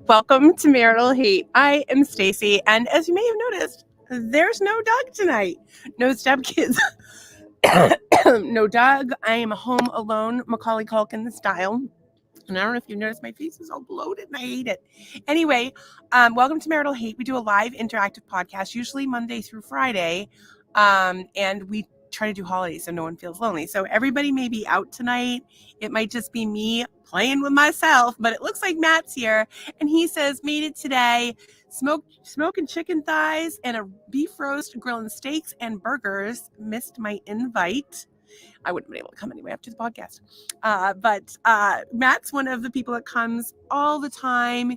Welcome to Marital Hate. I am Stacy, and as you may have noticed, there's no Doug tonight. No stepkids. No Doug. I am home alone, Macaulay Culkin style. And I don't know if you noticed my face is all bloated and I hate it. Anyway, welcome to Marital Hate. We do a live interactive podcast, usually Monday through Friday. And we try to do holidays so no one feels lonely. So everybody may be out tonight. It might just be me playing with myself, but it looks like Matt's here. And he says, made it today. Smoking chicken thighs and a beef roast, grilling steaks and burgers. Missed my invite. I wouldn't have been able to come anyway after the podcast. But Matt's one of the people that comes all the time.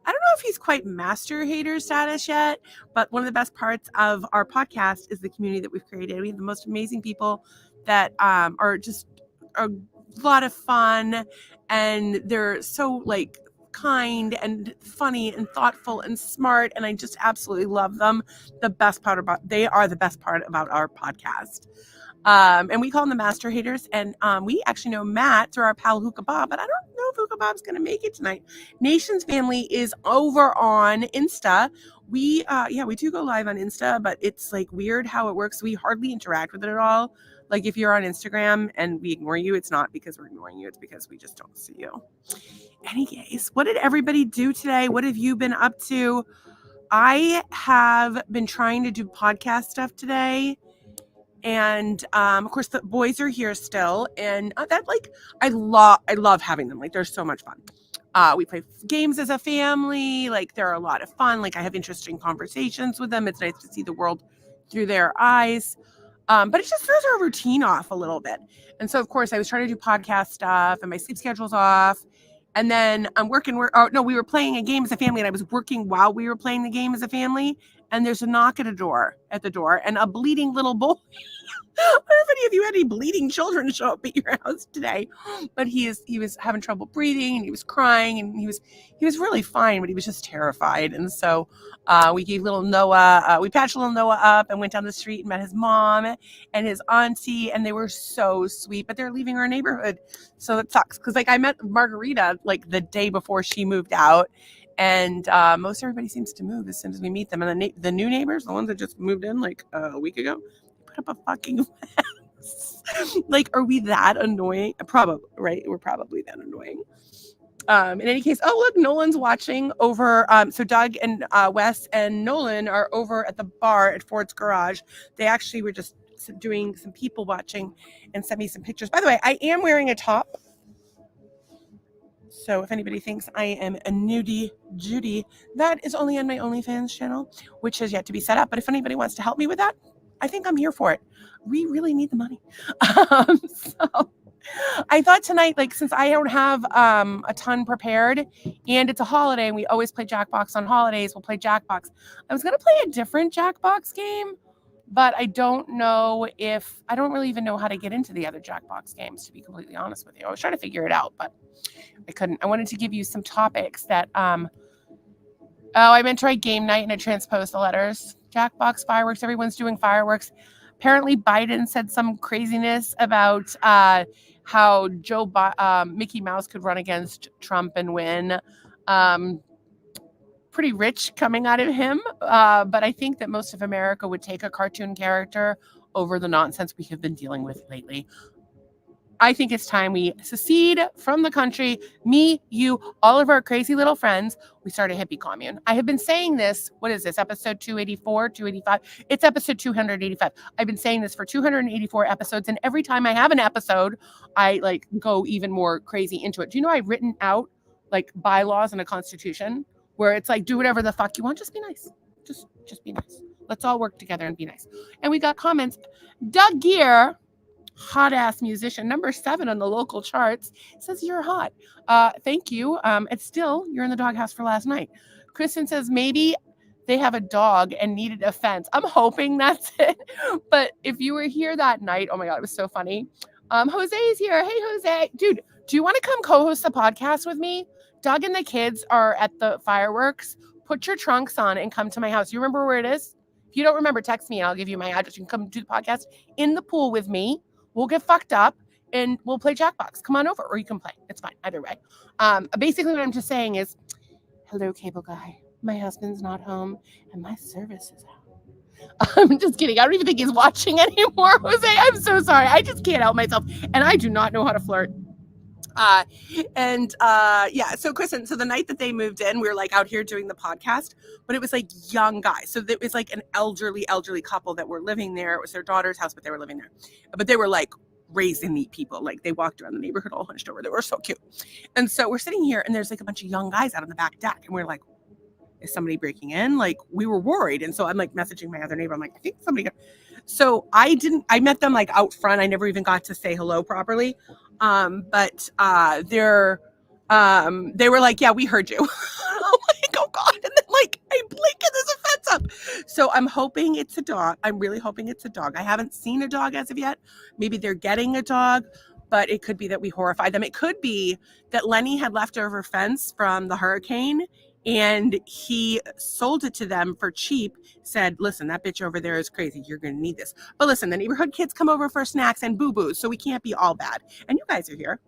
I don't know if he's quite master hater status yet, but one of the best parts of our podcast is the community that we've created. We have the most amazing people that are just a lot of fun, and they're so kind and funny and thoughtful and smart, and I just absolutely love them. They are the best part about our podcast. And we call them the Master Haters. And we actually know Matt through our pal Hookah Bob, but I don't know if Hookah Bob's going to make it tonight. Nation's Family is over on Insta. We do go live on Insta, but it's weird how it works. We hardly interact with it at all. Like if you're on Instagram and we ignore you, it's not because we're ignoring you. It's because we just don't see you. Anyways, what did everybody do today? What have you been up to? I have been trying to do podcast stuff today. And of course the boys are here still, and I love having them. They're so much fun. We play games as a family. They're a lot of fun. I have interesting conversations with them. It's nice to see the world through their eyes. But it just throws our routine off a little bit. And so of course I was trying to do podcast stuff, and my sleep schedule's off. And then we were playing a game as a family, and I was working while we were playing the game as a family. And there's a knock at the door, and a bleeding little boy. I don't know if any of you had any bleeding children show up at your house today, but he was having trouble breathing, and he was crying, and he was really fine, but he was just terrified. And so we gave little Noah, we patched little Noah up and went down the street and met his mom and his auntie, and they were so sweet, but they're leaving our neighborhood. So that sucks, because I met Margarita the day before she moved out. And most everybody seems to move as soon as we meet them. And the new neighbors, the ones that just moved in a week ago, put up a fucking mess. Are we that annoying? Probably, right? We're probably that annoying. In any case, oh, look, Nolan's watching over. So Doug and Wes and Nolan are over at the bar at Ford's Garage. They actually were just doing some people watching and sent me some pictures. By the way, I am wearing a top. So if anybody thinks I am a nudie Judy, that is only on my OnlyFans channel, which has yet to be set up. But if anybody wants to help me with that, I think I'm here for it. We really need the money. So I thought tonight, since I don't have a ton prepared, and it's a holiday, and we always play Jackbox on holidays, we'll play Jackbox. I was going to play a different Jackbox game, but I don't really even know how to get into the other Jackbox games, to be completely honest with you. I was trying to figure it out, but I couldn't. I wanted to give you some topics that, I meant to write game night and I transposed the letters. Jackbox, fireworks, everyone's doing fireworks. Apparently Biden said some craziness about how Mickey Mouse could run against Trump and win. Pretty rich coming out of him, but I think that most of America would take a cartoon character over the nonsense we have been dealing with lately. I think it's time we secede from the country. Me, you, all of our crazy little friends. We start a hippie commune. I have been saying this. What is this? Episode 284, 285? It's episode 285. I've been saying this for 284 episodes. And every time I have an episode, I go even more crazy into it. Do you know I've written out bylaws and a constitution where it's do whatever the fuck you want. Just be nice. Just be nice. Let's all work together and be nice. And we got comments. Doug Gear, hot ass musician, number 7 on the local charts, says you're hot. Thank you. It's still, you're in the doghouse for last night. Kristen says maybe they have a dog and needed a fence. I'm hoping that's it. But if you were here that night, oh my God, it was so funny. Jose is here. Hey, Jose. Dude, do you want to come co-host the podcast with me? Doug and the kids are at the fireworks. Put your trunks on and come to my house. You remember where it is? If you don't remember, text me and I'll give you my address. You can come do the podcast in the pool with me. We'll get fucked up and we'll play Jackbox. Come on over, or you can play. It's fine either way. Basically what I'm just saying is Hello, cable guy. My husband's not home and my service is out. I'm just kidding. I don't even think he's watching anymore, Jose. I'm so sorry. I just can't help myself. And I do not know how to flirt. Yeah, so Kristen, so the night that they moved in, we were like out here doing the podcast, but it was like young guys. So it was like an elderly couple that were living there. It was their daughter's house, but they were living there. But they were like raised neat people. Like they walked around the neighborhood all hunched over. They were so cute. And so we're sitting here and there's like a bunch of young guys out on the back deck. And we're like, is somebody breaking in? Like we were worried. And so I'm like messaging my other neighbor. I'm like, I think somebody got... So I met them like out front. I never even got to say hello properly. But they were like, yeah, we heard you. I'm like, oh God. And then like, I blink and there's a fence up. So I'm hoping it's a dog. I'm really hoping it's a dog. I haven't seen a dog as of yet. Maybe they're getting a dog, but it could be that we horrified them. It could be that Lenny had leftover fence from the hurricane and he sold it to them for cheap, said, listen, that bitch over there is crazy. You're going to need this. But listen, the neighborhood kids come over for snacks and boo-boos, so we can't be all bad. And you guys are here.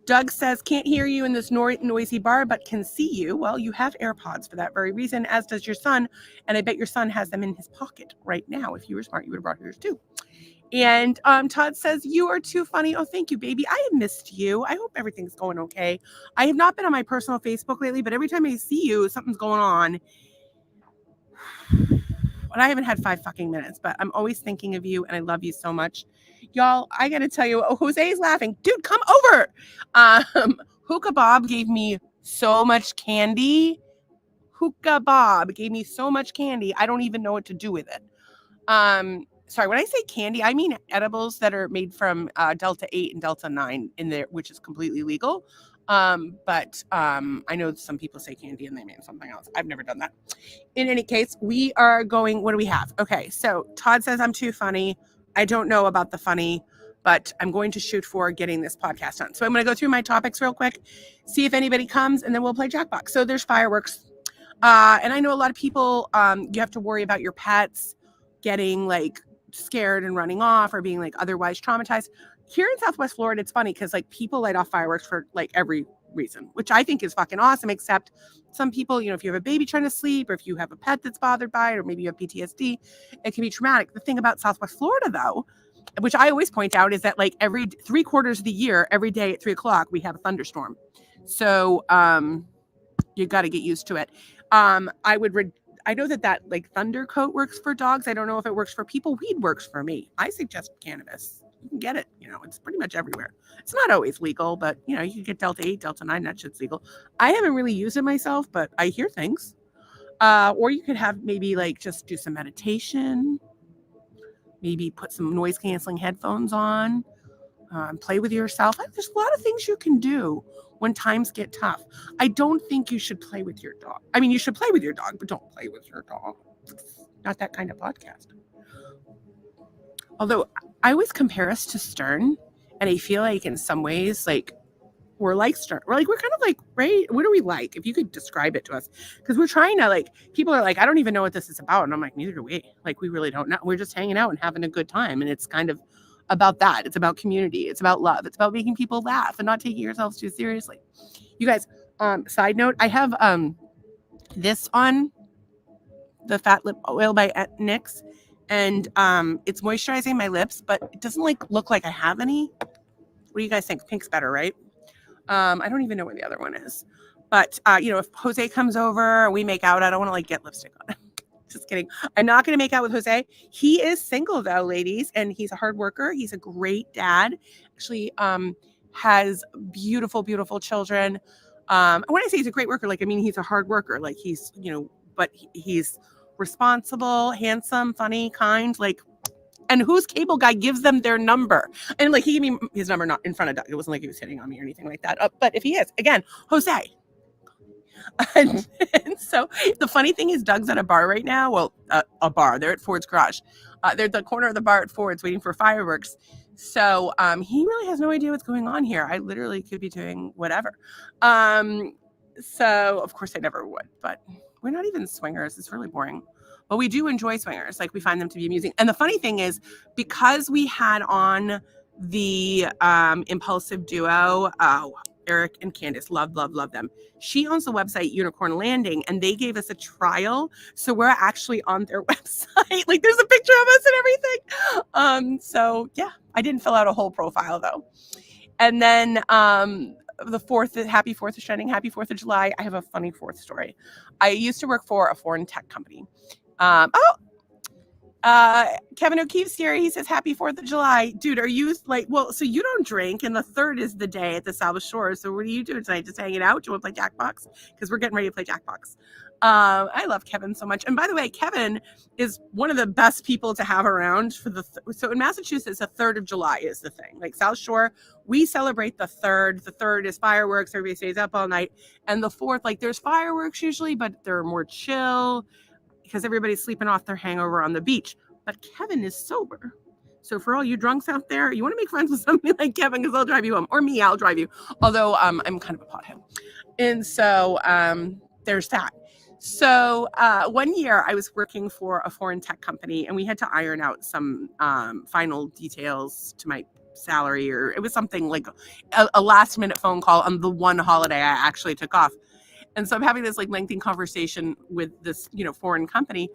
Doug says, can't hear you in this noisy bar, but can see you. Well, you have AirPods for that very reason, as does your son. And I bet your son has them in his pocket right now. If you were smart, you would have brought yours too. And Todd says, you are too funny. Oh, thank you, baby. I have missed you. I hope everything's going okay. I have not been on my personal Facebook lately, but every time I see you, something's going on. And I haven't had 5 fucking minutes, but I'm always thinking of you and I love you so much. Y'all, I got to tell you, Jose is laughing. Dude, come over. Hookah Bob gave me so much candy. Hookah Bob gave me so much candy. I don't even know what to do with it. Sorry, when I say candy, I mean edibles that are made from Delta 8 and Delta 9 in there, which is completely legal. But I know some people say candy and they mean something else. I've never done that. In any case, we are going, what do we have? Okay, so Todd says I'm too funny. I don't know about the funny, but I'm going to shoot for getting this podcast done. So I'm going to go through my topics real quick, see if anybody comes, and then we'll play Jackbox. So there's fireworks. And I know a lot of people, you have to worry about your pets getting like scared and running off or being like otherwise traumatized. Here in Southwest Florida, it's funny because like people light off fireworks for like every reason, which I think is fucking awesome, except some people, you know, if you have a baby trying to sleep or if you have a pet that's bothered by it or maybe you have PTSD, it can be traumatic. The thing about Southwest Florida though, which I always point out, is that like every 3/4 of the year, every day at 3:00, we have a thunderstorm. So you got to get used to it. I know that like thunder coat works for dogs. I don't know if it works for people. Weed works for me. I suggest cannabis. You can get it. You know, it's pretty much everywhere. It's not always legal, but you know, you can get Delta 8, Delta 9. That shit's legal. I haven't really used it myself, but I hear things. Or you could have maybe like just do some meditation. Maybe put some noise canceling headphones on. Play with yourself. There's a lot of things you can do when times get tough. I don't think you should play with your dog. I mean, you should play with your dog, but don't play with your dog. It's not that kind of podcast. Although I always compare us to Stern, and I feel like in some ways, like we're like Stern. We're kind of like, right? What are we like? If you could describe it to us, because we're trying to like, people are like, I don't even know what this is about. And I'm like, neither do we. Like, we really don't know. We're just hanging out and having a good time. And it's kind of about that. It's about community. It's about love. It's about making people laugh and not taking yourselves too seriously. You guys, side note, I have this on, the Fat Lip Oil by NYX, and it's moisturizing my lips, but it doesn't like look like I have any. What do you guys think? Pink's better, right? I don't even know where the other one is. But you know, if Jose comes over, we make out. I don't want to like get lipstick on it. Just kidding. I'm not going to make out with Jose. He is single though, ladies, and he's a hard worker. He's a great dad. Actually, has beautiful, beautiful children. When I say he's a great worker, like, I mean, he's a hard worker. Like he's, you know, but he's responsible, handsome, funny, kind, like, and whose cable guy gives them their number? And like, he gave me his number, not in front of Doug. It wasn't like he was hitting on me or anything like that. But if he is, again, Jose. And so the funny thing is Doug's at a bar right now. Well, a bar. They're at Ford's Garage. They're at the corner of the bar at Ford's waiting for fireworks. So he really has no idea what's going on here. I literally could be doing whatever. So of course I never would, but we're not even swingers. It's really boring. But we do enjoy swingers. Like, we find them to be amusing. And the funny thing is, because we had on the Impulsive Duo, Eric and Candace, love them. She owns the website Unicorn Landing, and they gave us a trial, so we're actually on their website. Like, there's a picture of us and everything. So yeah, I didn't fill out a whole profile though. And then the 4th, happy 4th of Shining, happy 4th of July. I have a funny 4th story. I used to work for a foreign tech company. Kevin O'Keefe's here. He says, happy 4th of July. Dude, are you like, well, so you don't drink, and the 3rd is the day at the South Shore. So what are you doing tonight? Just hanging out? Do you want to play Jackbox? Because we're getting ready to play Jackbox. I love Kevin so much. And by the way, Kevin is one of the best people to have around for so in Massachusetts, the 3rd of July is the thing. Like South Shore, we celebrate the 3rd. The 3rd is fireworks. Everybody stays up all night. And the 4th, like there's fireworks usually, but they're more chill because everybody's sleeping off their hangover on the beach. But Kevin is sober. So for all you drunks out there, you want to make friends with somebody like Kevin, because I'll drive you home. Or me, I'll drive you. Although I'm kind of a pothead. And so there's that. So 1 year I was working for a foreign tech company, and we had to iron out some final details to my salary, or it was something like a last minute phone call on the one holiday I actually took off. And so I'm having this like lengthy conversation with this, foreign company,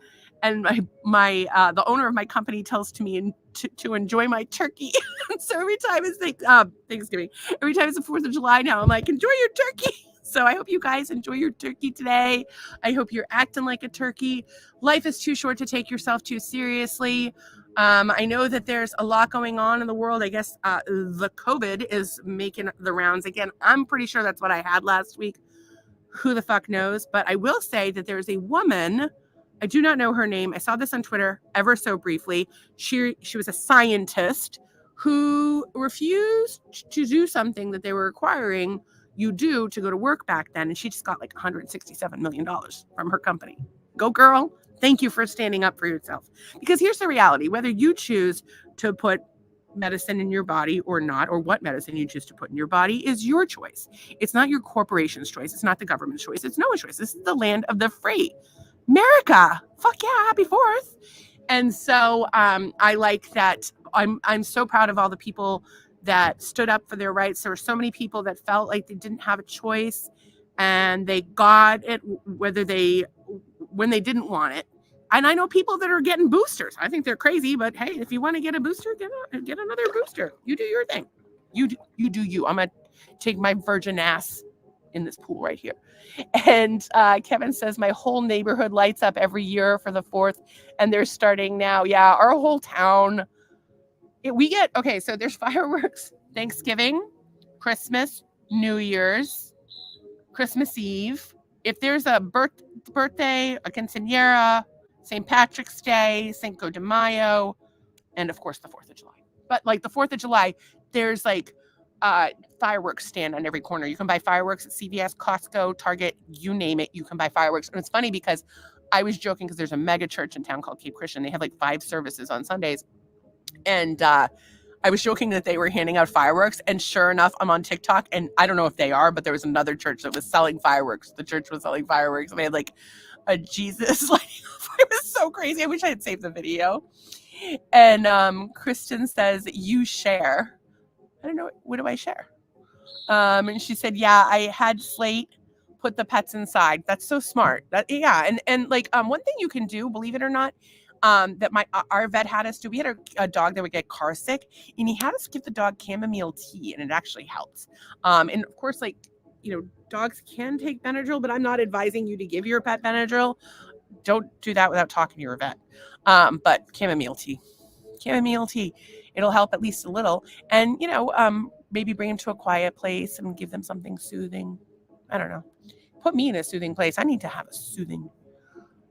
and the owner of my company tells to me to enjoy my turkey. So every time it's like Thanksgiving, every time it's the 4th of July now, I'm like, enjoy your turkey. So I hope you guys enjoy your turkey today. I hope you're acting like a turkey. Life is too short to take yourself too seriously. I know that there's a lot going on in the world. I guess the COVID is making the rounds again. I'm pretty sure that's what I had last week. Who the fuck knows? But I will say that there's a woman, I do not know her name. I saw this on Twitter ever so briefly. She was a scientist who refused to do something that they were requiring you do to go to work back then. And she just got like $167 million from her company. Go girl. Thank you for standing up for yourself. Because here's the reality. Whether you choose to put medicine in your body or not, or what medicine you choose to put in your body, is your choice. It's not your corporation's choice. It's not the government's choice. It's no one's choice. This is the land of the free. America. Fuck yeah. Happy 4th. And so I like that. I'm so proud of all the people that stood up for their rights. There were so many people that felt like they didn't have a choice, and they got it when they didn't want it. And I know people that are getting boosters. I think they're crazy, but hey, if you want to get a booster, get another booster. You do your thing. You do you. I'm going to take my virgin ass in this pool right here. And Kevin says, my whole neighborhood lights up every year for the 4th, and they're starting now. Yeah, our whole town. So there's fireworks Thanksgiving, Christmas, New Year's, Christmas Eve. If there's a birthday, a quinceañera, St. Patrick's Day, Cinco de Mayo, and of course the 4th of July. But like the 4th of July, there's like fireworks stand on every corner. You can buy fireworks at CVS, Costco, Target, you name it. You can buy fireworks. And it's funny because I was joking because there's a mega church in town called Cape Christian. They have like 5 services on Sundays. And I was joking that they were handing out fireworks. And sure enough, I'm on TikTok, and I don't know if they are, but there was another church that was selling fireworks. The church was selling fireworks. And they had like a Jesus lighting. It was so crazy. I wish I had saved the video. And Kristen says, you share. I don't know. What do I share? And she said, yeah, I had Slate put the pets inside. That's so smart. And like one thing you can do, believe it or not, that our vet had us do. We had a dog that would get car sick, and he had us give the dog chamomile tea, and it actually helps. And of course, like, dogs can take Benadryl, but I'm not advising you to give your pet Benadryl. Don't do that without talking to your vet. But chamomile tea, it'll help at least a little. And, maybe bring them to a quiet place and give them something soothing. I don't know. Put me in a soothing place. I need to have a soothing.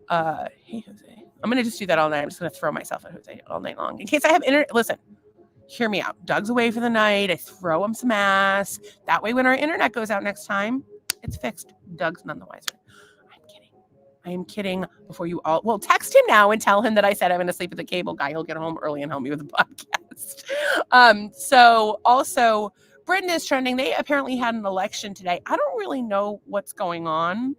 Hey, Jose. I'm going to just do that all night. I'm just going to throw myself at Jose all night long. In case I have internet. Listen, hear me out. Doug's away for the night. I throw him some ass. That way, when our internet goes out next time, it's fixed. Doug's none the wiser. I am kidding. Before you all, well, text him now and tell him that I said I'm going to sleep with the cable guy. He'll get home early and help me with the podcast. So also, Britain is trending. They apparently had an election today. I don't really know what's going on,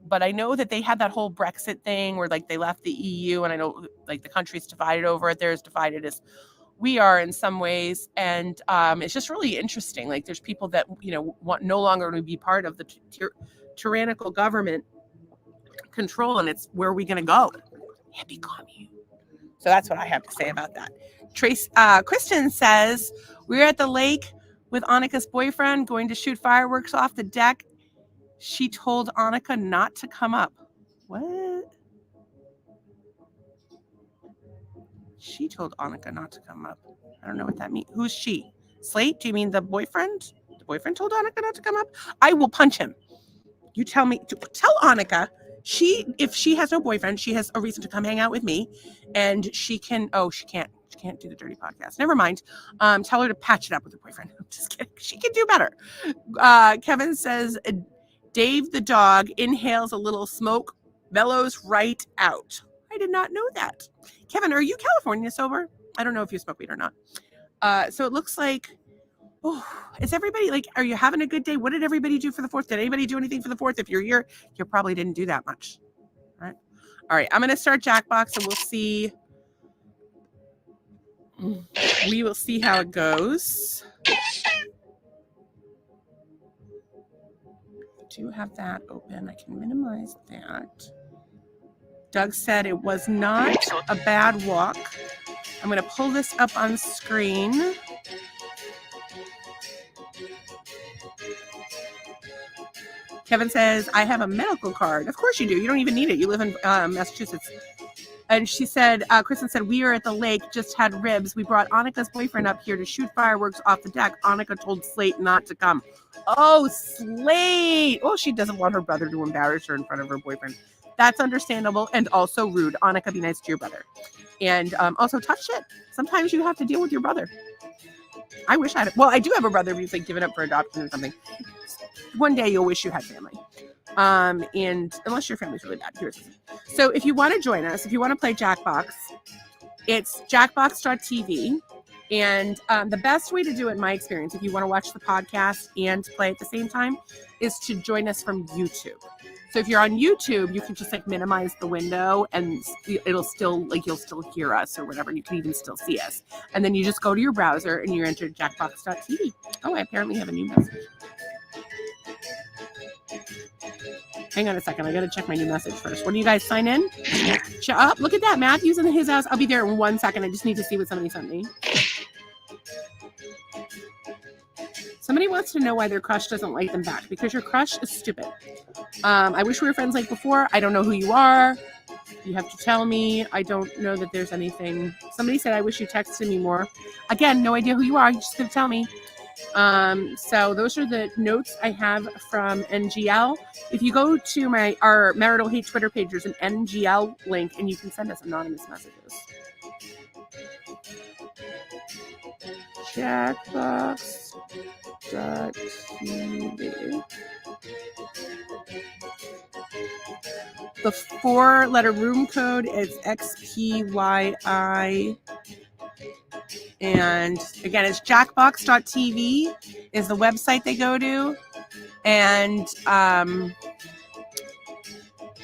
but I know that they had that whole Brexit thing where like they left the EU, and I know like the country's divided over it. They're as divided as we are in some ways. And it's just really interesting. Like there's people that, want no longer to be part of the tyrannical government control, and it's where are we going to go? Hippie commune. So that's what I have to say about that. Kristen says, we're at the lake with Annika's boyfriend going to shoot fireworks off the deck. She told Annika not to come up. What? She told Annika not to come up. I don't know what that means. Who's she? Slate? Do you mean the boyfriend? The boyfriend told Annika not to come up? I will punch him. You tell me. Tell Annika. If she has no boyfriend, she has a reason to come hang out with me, and she can. Oh, she can't. She can't do the dirty podcast. Never mind. Tell her to patch it up with her boyfriend. I'm just kidding. She can do better. Kevin says, Dave the dog inhales a little smoke, bellows right out. I did not know that. Kevin, are you California sober? I don't know if you smoke weed or not. So it looks like, is everybody like, are you having a good day? What did everybody do for the 4th? Did anybody do anything for the 4th? If you're here, you probably didn't do that much. All right. I'm going to start Jackbox and we'll see. We will see how it goes. I do have that open. I can minimize that. Doug said it was not a bad walk. I'm going to pull this up on screen. Kevin says, I have a medical card. Of course you do. You don't even need it. You live in Massachusetts. And she said, Kristen said, we are at the lake, just had ribs. We brought Annika's boyfriend up here to shoot fireworks off the deck. Annika told Slate not to come. Oh, Slate. Oh, she doesn't want her brother to embarrass her in front of her boyfriend. That's understandable and also rude. Annika, be nice to your brother. And also talk shit. Sometimes you have to deal with your brother. I wish I had. Well, I do have a brother who's like given up for adoption or something. One day you'll wish you had family. And unless your family's really bad. So if you want to join us, if you want to play Jackbox, it's jackbox.tv. And the best way to do it, in my experience, if you want to watch the podcast and play at the same time, is to join us from YouTube. So if you're on YouTube, you can just like minimize the window and it'll still like you'll still hear us or whatever. And you can even still see us. And then you just go to your browser and you enter jackbox.tv. Oh, I apparently have a new message. Hang on a second. I got to check my new message first. When do you guys sign in? Look at that. Matthew's in his house. I'll be there in 1 second. I just need to see what somebody sent me. Somebody wants to know why their crush doesn't like them back. Because your crush is stupid. I wish we were friends like before. I don't know who you are. You have to tell me. I don't know that there's anything. Somebody said, I wish you texted me more. Again, no idea who you are. You're just going to tell me. So those are the notes I have from NGL. If you go to our Marital Hate Twitter page, there's an NGL link and you can send us anonymous messages. Jackbox.tv. The 4-letter room code is XPYI. And again, it's jackbox.tv is the website they go to. And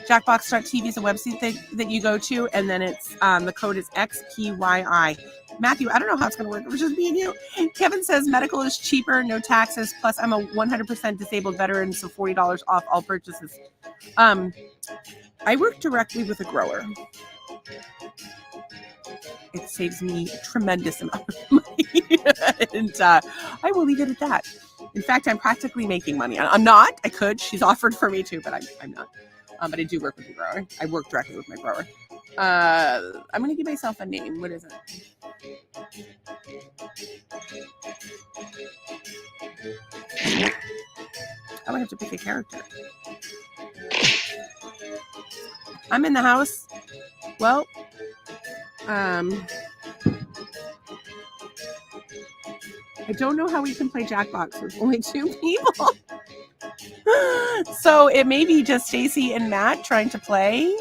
jackbox.tv is a website that you go to. And then it's the code is XPYI. Matthew, I don't know how it's going to work. It was just me and you. Kevin says medical is cheaper, no taxes. Plus, I'm a 100% disabled veteran, so $40 off all purchases. I work directly with a grower. It saves me a tremendous amount of money. And I will leave it at that. In fact, I'm practically making money. I'm not. I could. She's offered for me too, but I'm not. But I do work with a grower. I work directly with my grower. I'm going to give myself a name. What is it? I would have to pick a character. I'm in the house. Well, I don't know how we can play Jackbox with only 2 people. So it may be just Stacy and Matt trying to play.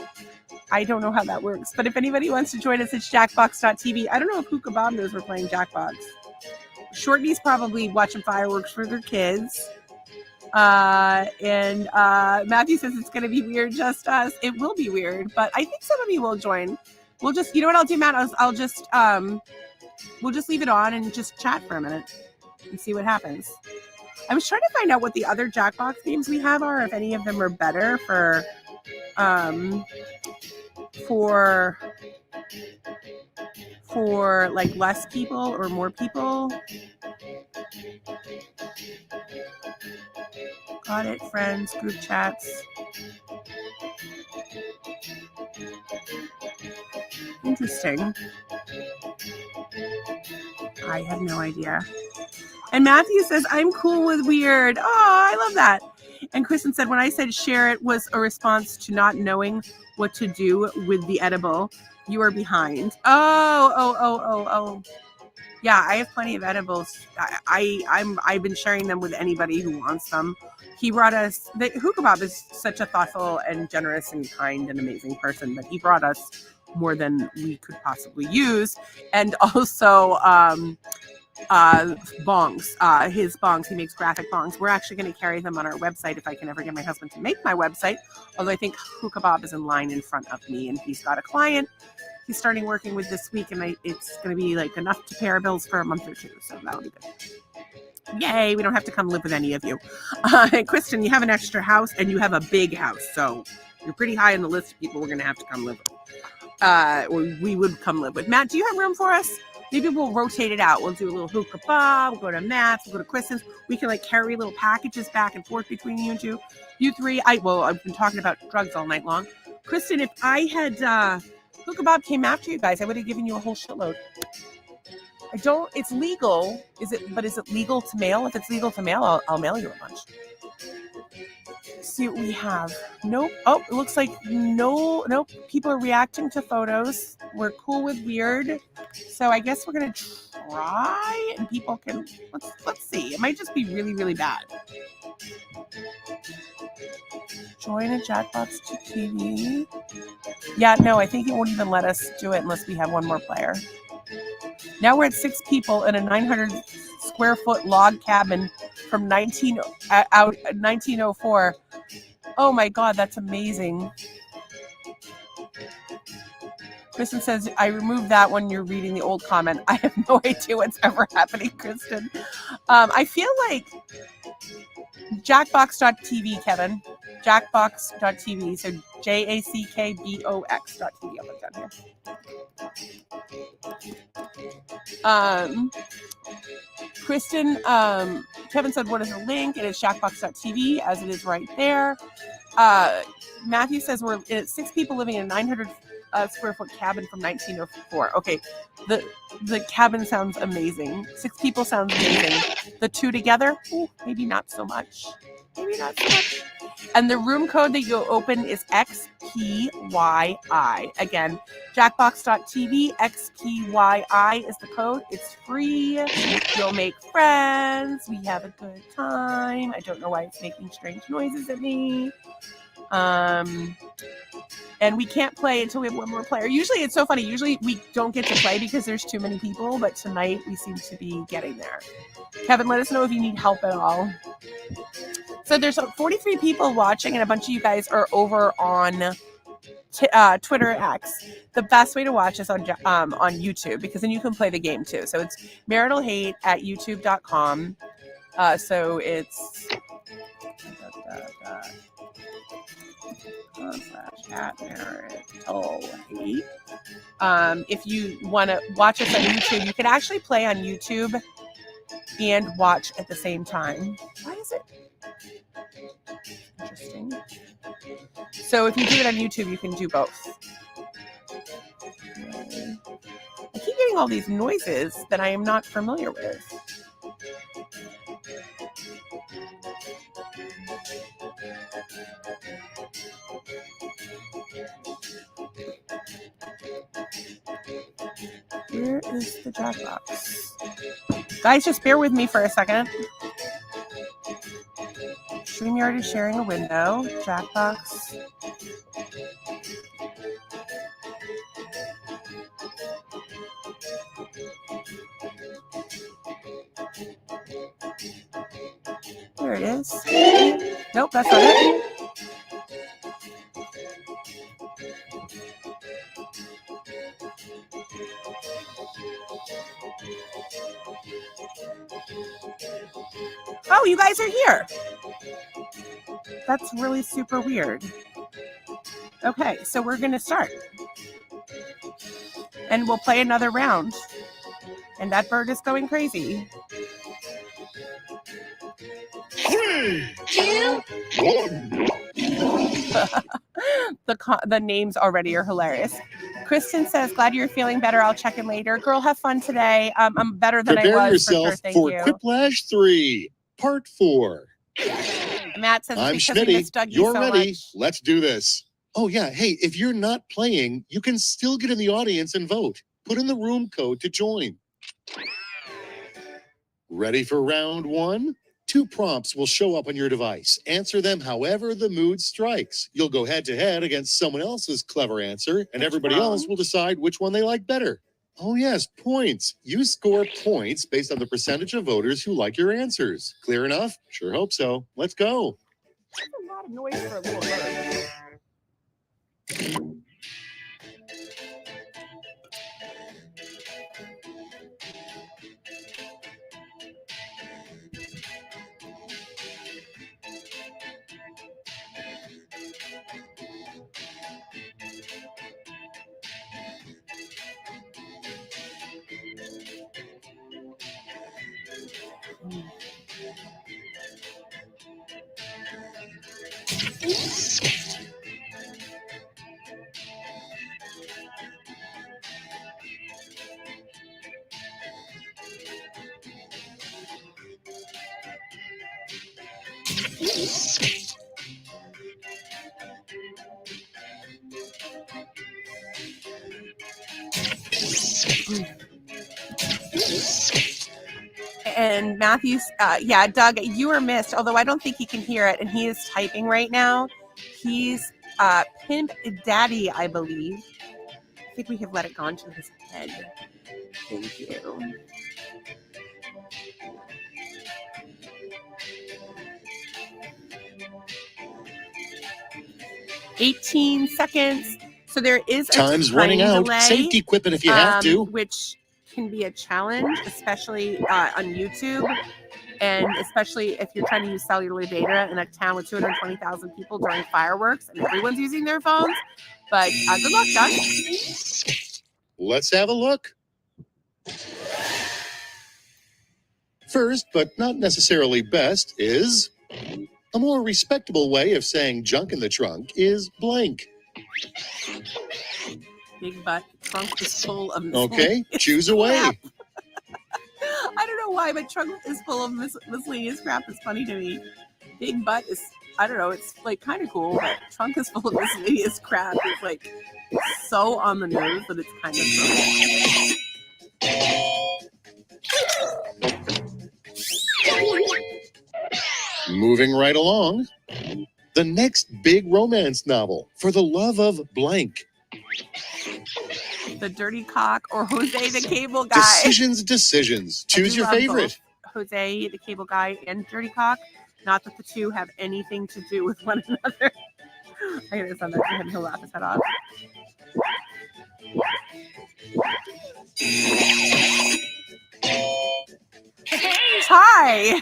I don't know how that works. But if anybody wants to join us, it's jackbox.tv. I don't know if Hookah Bob knows we're playing Jackbox. Shorty's probably watching fireworks for their kids. And Matthew says it's going to be weird, just us. It will be weird, but I think some of you will join. We'll just, you know what I'll do, Matt? I'll just we'll just leave it on and just chat for a minute and see what happens. I was trying to find out what the other Jackbox games we have are, if any of them are better for like less people or more people. Got it, friends, group chats. Interesting. I have no idea. And Matthew says, I'm cool with weird. Oh, I love that. And Kristen said, when I said share it was a response to not knowing what to do with the edible. You are behind. Oh. Yeah, I have plenty of edibles. I've been sharing them with anybody who wants them. He brought us, Hookah Bob is such a thoughtful and generous and kind and amazing person, but he brought us more than we could possibly use. And also bongs, his bongs. He makes graphic bongs. We're actually going to carry them on our website if I can ever get my husband to make my website. Although I think Hookah Bob is in line in front of me, and he's got a client he's starting working with this week, and it's going to be like enough to pay our bills for a month or two. So that'll be good. Yay, we don't have to come live with any of you. Kristen, you have an extra house and you have a big house. So you're pretty high on the list of people we're going to have to come live with. Or we would come live with. Matt, do you have room for us? Maybe we'll rotate it out. We'll do a little Hookah Bob, we'll go to Matt's, we'll go to Kristen's. We can like carry little packages back and forth between you two. You three, I've been talking about drugs all night long. Kristen, if I had Hookah Bob came after you guys, I would have given you a whole shitload. It's legal. Is it legal to mail? If it's legal to mail, I'll mail you a bunch. See what we have. Nope. Oh, it looks like nope. People are reacting to photos. We're cool with weird. So I guess we're gonna try and people can let's see. It might just be really, really bad. Join a Jackbox to TV. Yeah, no, I think it won't even let us do it unless we have one more player. Now we're at 6 people in a 900 square foot log cabin from 1904. Oh my God, that's amazing. Kristen says, I removed that when you're reading the old comment. I have no idea what's ever happening, Kristen. I feel like Jackbox.tv, Kevin. Jackbox.tv. So Jackbox.tv. I'll put that here. Kristen, Kevin said, what is the link? It is Jackbox.tv, as it is right there. Matthew says we're 6 people living in a 900 square foot cabin from 1904. Okay, the cabin sounds amazing. 6 people sounds amazing. The 2 together, maybe not so much. And the room code that you'll open is XPYI. Again, Jackbox.tv, XPYI is the code. It's free. You'll make friends. We have a good time. I don't know why it's making strange noises at me. And we can't play until we have one more player. Usually it's so funny. Usually we don't get to play because there's too many people, but tonight we seem to be getting there. Kevin, let us know if you need help at all. So there's 43 people watching, and a bunch of you guys are over on Twitter X. The best way to watch is on YouTube, because then you can play the game too. So it's Marital Hate at youtube.com. So it's at Marital Hate. If you want to watch us on YouTube, you can actually play on YouTube and watch at the same time. Why is it interesting? So if you do it on YouTube, you can do both. I keep getting all these noises that I am not familiar with. Where is the Jackbox? Guys, just bear with me for a second. StreamYard is sharing a window. Jackbox. There it is. Nope, that's not it. Oh, you guys are here. That's really super weird. Okay, so we're going to start. And we'll play another round. And that bird is going crazy. 3, 2, 1. The names already are hilarious. Kristen says, glad you're feeling better. I'll check in later. Girl, have fun today. I'm better than Prepare I was. yourself for sure. Thank for you. Quiplash 3, Part 4. Matt says, I'm because we Schmitty. missed Dougie You're so ready. much. Let's do this. Oh, yeah. Hey, if you're not playing, you can still get in the audience and vote. Put in the room code to join. Ready for round 1? 2 prompts will show up on your device. Answer them however the mood strikes. You'll go head-to-head against someone else's clever answer, and everybody else will decide which one they like better. Oh, yes, points. You score points based on the percentage of voters who like your answers. Clear enough? Sure hope so. Let's go. That's a lot of noise for a little bird. And Matthew's, yeah, Doug, you were missed, although I don't think he can hear it, and he is typing right now. He's Pimp Daddy, I believe. I think we have let it go into his head. Thank you. $18 seconds. So there is a Time's time running out. delay, Safety equipment if you have to. which can be a challenge, especially on YouTube, and especially if you're trying to use cellular data in a town with 220,000 people during fireworks and everyone's using their phones. But good luck, Doug. Let's have a look. First, but not necessarily best, is a more respectable way of saying junk in the trunk is blank. Big butt trunk is full of Okay, choose away. crap. I don't know why, but trunk is full of miscellaneous crap. It's funny to me. Big butt is, I don't know, it's like kind of cool, but trunk is full of miscellaneous crap. It's like so on the nose that it's kind of Moving right along. The next big romance novel, For the Love of Blank. The Dirty Cock or Jose the Cable Guy. Decisions. Choose your love favorite. both Jose the Cable Guy and Dirty Cock. Not that the two have anything to do with one another. I gotta send that to him. He'll laugh his head off. Hi.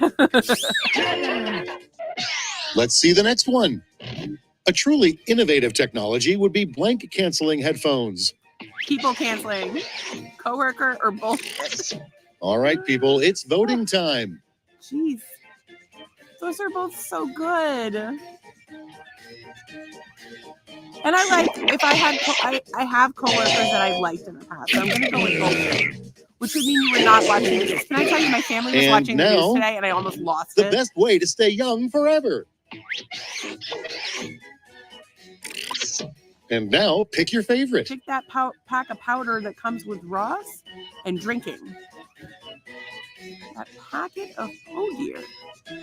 Let's see the next one. A truly innovative technology would be blank canceling headphones. People canceling. Coworker or bullshit. All right, people, it's voting time. Jeez. Those are both so good. And I like, if I had, I have coworkers that I've liked in the past. So I'm going to go with both. Which would mean you were not watching the news. Can I tell you, my family was watching the news today and I almost lost the it. best way to stay young forever. And now, pick your favorite. Pick that pack of powder that comes with Ross and drinking. That packet of Gear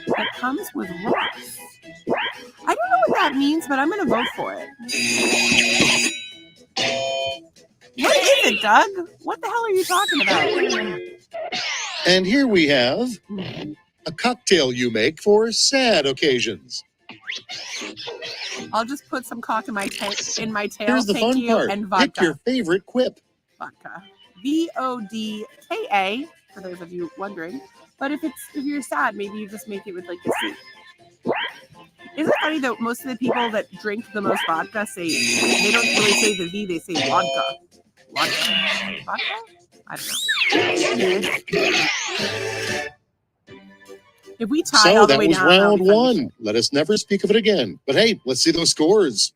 that comes with Ross. I don't know what that means, but I'm going to vote for it. What is it, Doug? What the hell are you talking about? And here we have a cocktail you make for sad occasions. I'll just put some cock in my tail. Here's the fun part. And vodka. Pick your favorite quip. Vodka. VODKA, for those of you wondering. But if you're sad, maybe you just make it with like a C. Isn't it funny that most of the people that drink the most vodka say they don't really say the V, they say vodka. Vodka? I don't know. If we tie So all the that way was down, that'll round be fun to one. Let us never speak of it again. But hey, let's see those scores.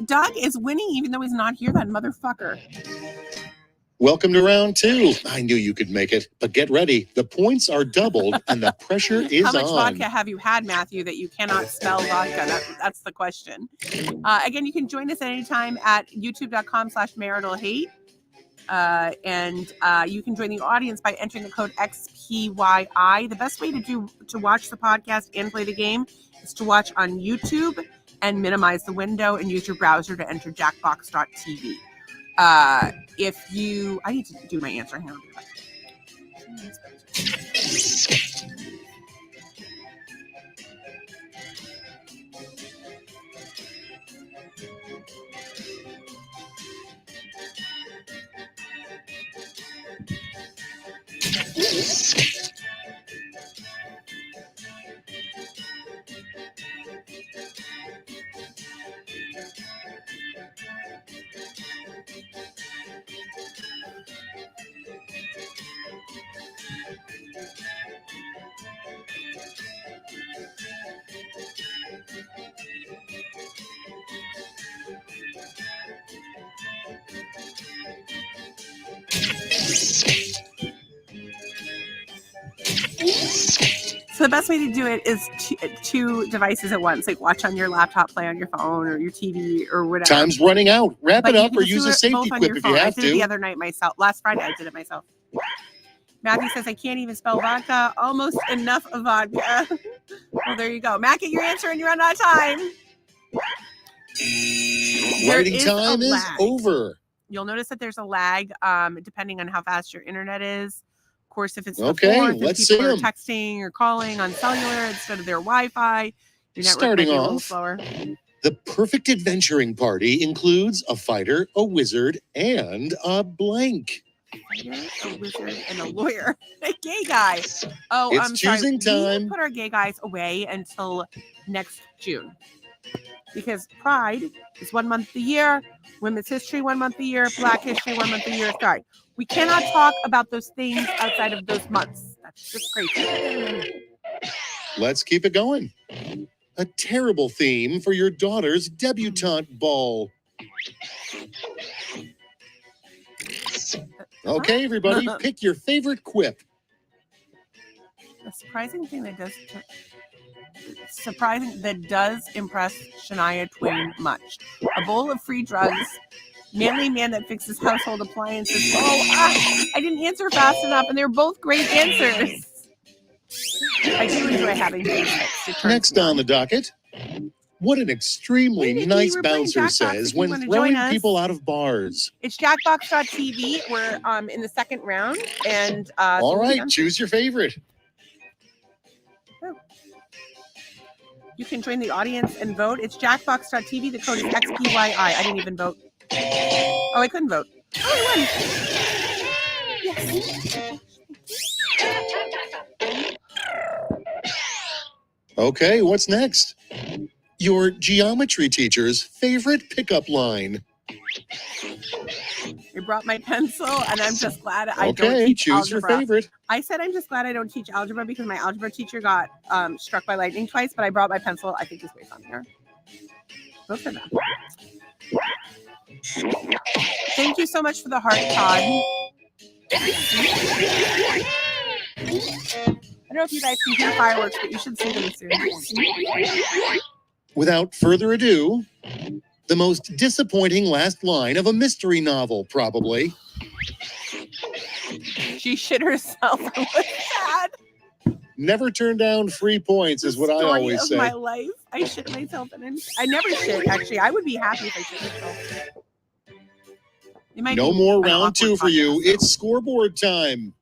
Doug is winning even though he's not here, that motherfucker. Welcome to round two. I knew you could make it, but get ready. The points are doubled and the pressure is How much on. vodka have you had, Matthew, that you cannot spell vodka? That's the question. Again, you can join us at any time at youtube.com/maritalhate. And you can join the audience by entering the code XPYI. The best way to watch the podcast and play the game is to watch on YouTube and minimize the window and use your browser to enter jackbox.tv. I need to do my answer. Hang on. So the best way to do it is two devices at once, like watch on your laptop, play on your phone or your TV or whatever. Time's running out. Wrap it up or use a safety both on quip your if phone. you I have did it to. the other night myself. Last Friday I did it myself. Matthew says I can't even spell vodka. Almost enough of vodka. Well, there you go. Matt, get your answer and you're out of time. Writing time is over. You'll notice that there's a lag depending on how fast your internet is. Of course, if it's the Okay, 4th and let's people see are 'em. texting or calling on cellular instead of their Wi-Fi, your network Starting might be a little off, slower. The perfect adventuring party includes a fighter, a wizard, and a blank. A wizard and a lawyer. A gay guy. Oh, It's I'm sorry. choosing time. We put our gay guys away until next June. Because Pride is 1 month a year, Women's History 1 month a year, Black History 1 month a year. Sorry. We cannot talk about those things outside of those months. That's just crazy. Let's keep it going. A terrible theme for your daughter's debutante ball. Okay, everybody, pick your favorite quip. The surprising that does impress Shania Twain much. A bowl of free drugs. Manly man that fixes household appliances. I didn't answer fast enough, and they're both great answers. I do enjoy having things fixed. Next on the docket, what an extremely nice bouncer says when throwing people out of bars. It's jackbox.tv. We're in the second round. And all right, choose your favorite. You can join the audience and vote. It's jackbox.tv. The code is XPYI. I didn't even vote. Oh, I couldn't vote. Oh, I won. Yes. Okay, what's next? Your geometry teacher's favorite pickup line. I brought my pencil, and I'm just glad I don't Okay, teach choose algebra. your favorite. I said I'm just glad I don't teach algebra because my algebra teacher got struck by lightning twice, but I brought my pencil. I think this way's on here. Vote for them. Thank you so much for the heart, Todd. I don't know if you guys can hear fireworks, but you should see them soon. Without further ado, the most disappointing last line of a mystery novel, probably. She shit herself. It was sad. Never turn down free points is what I always say. My life. I shit myself, and I never shit. Actually, I would be happy if I shit myself. No more round two for you. It's scoreboard time.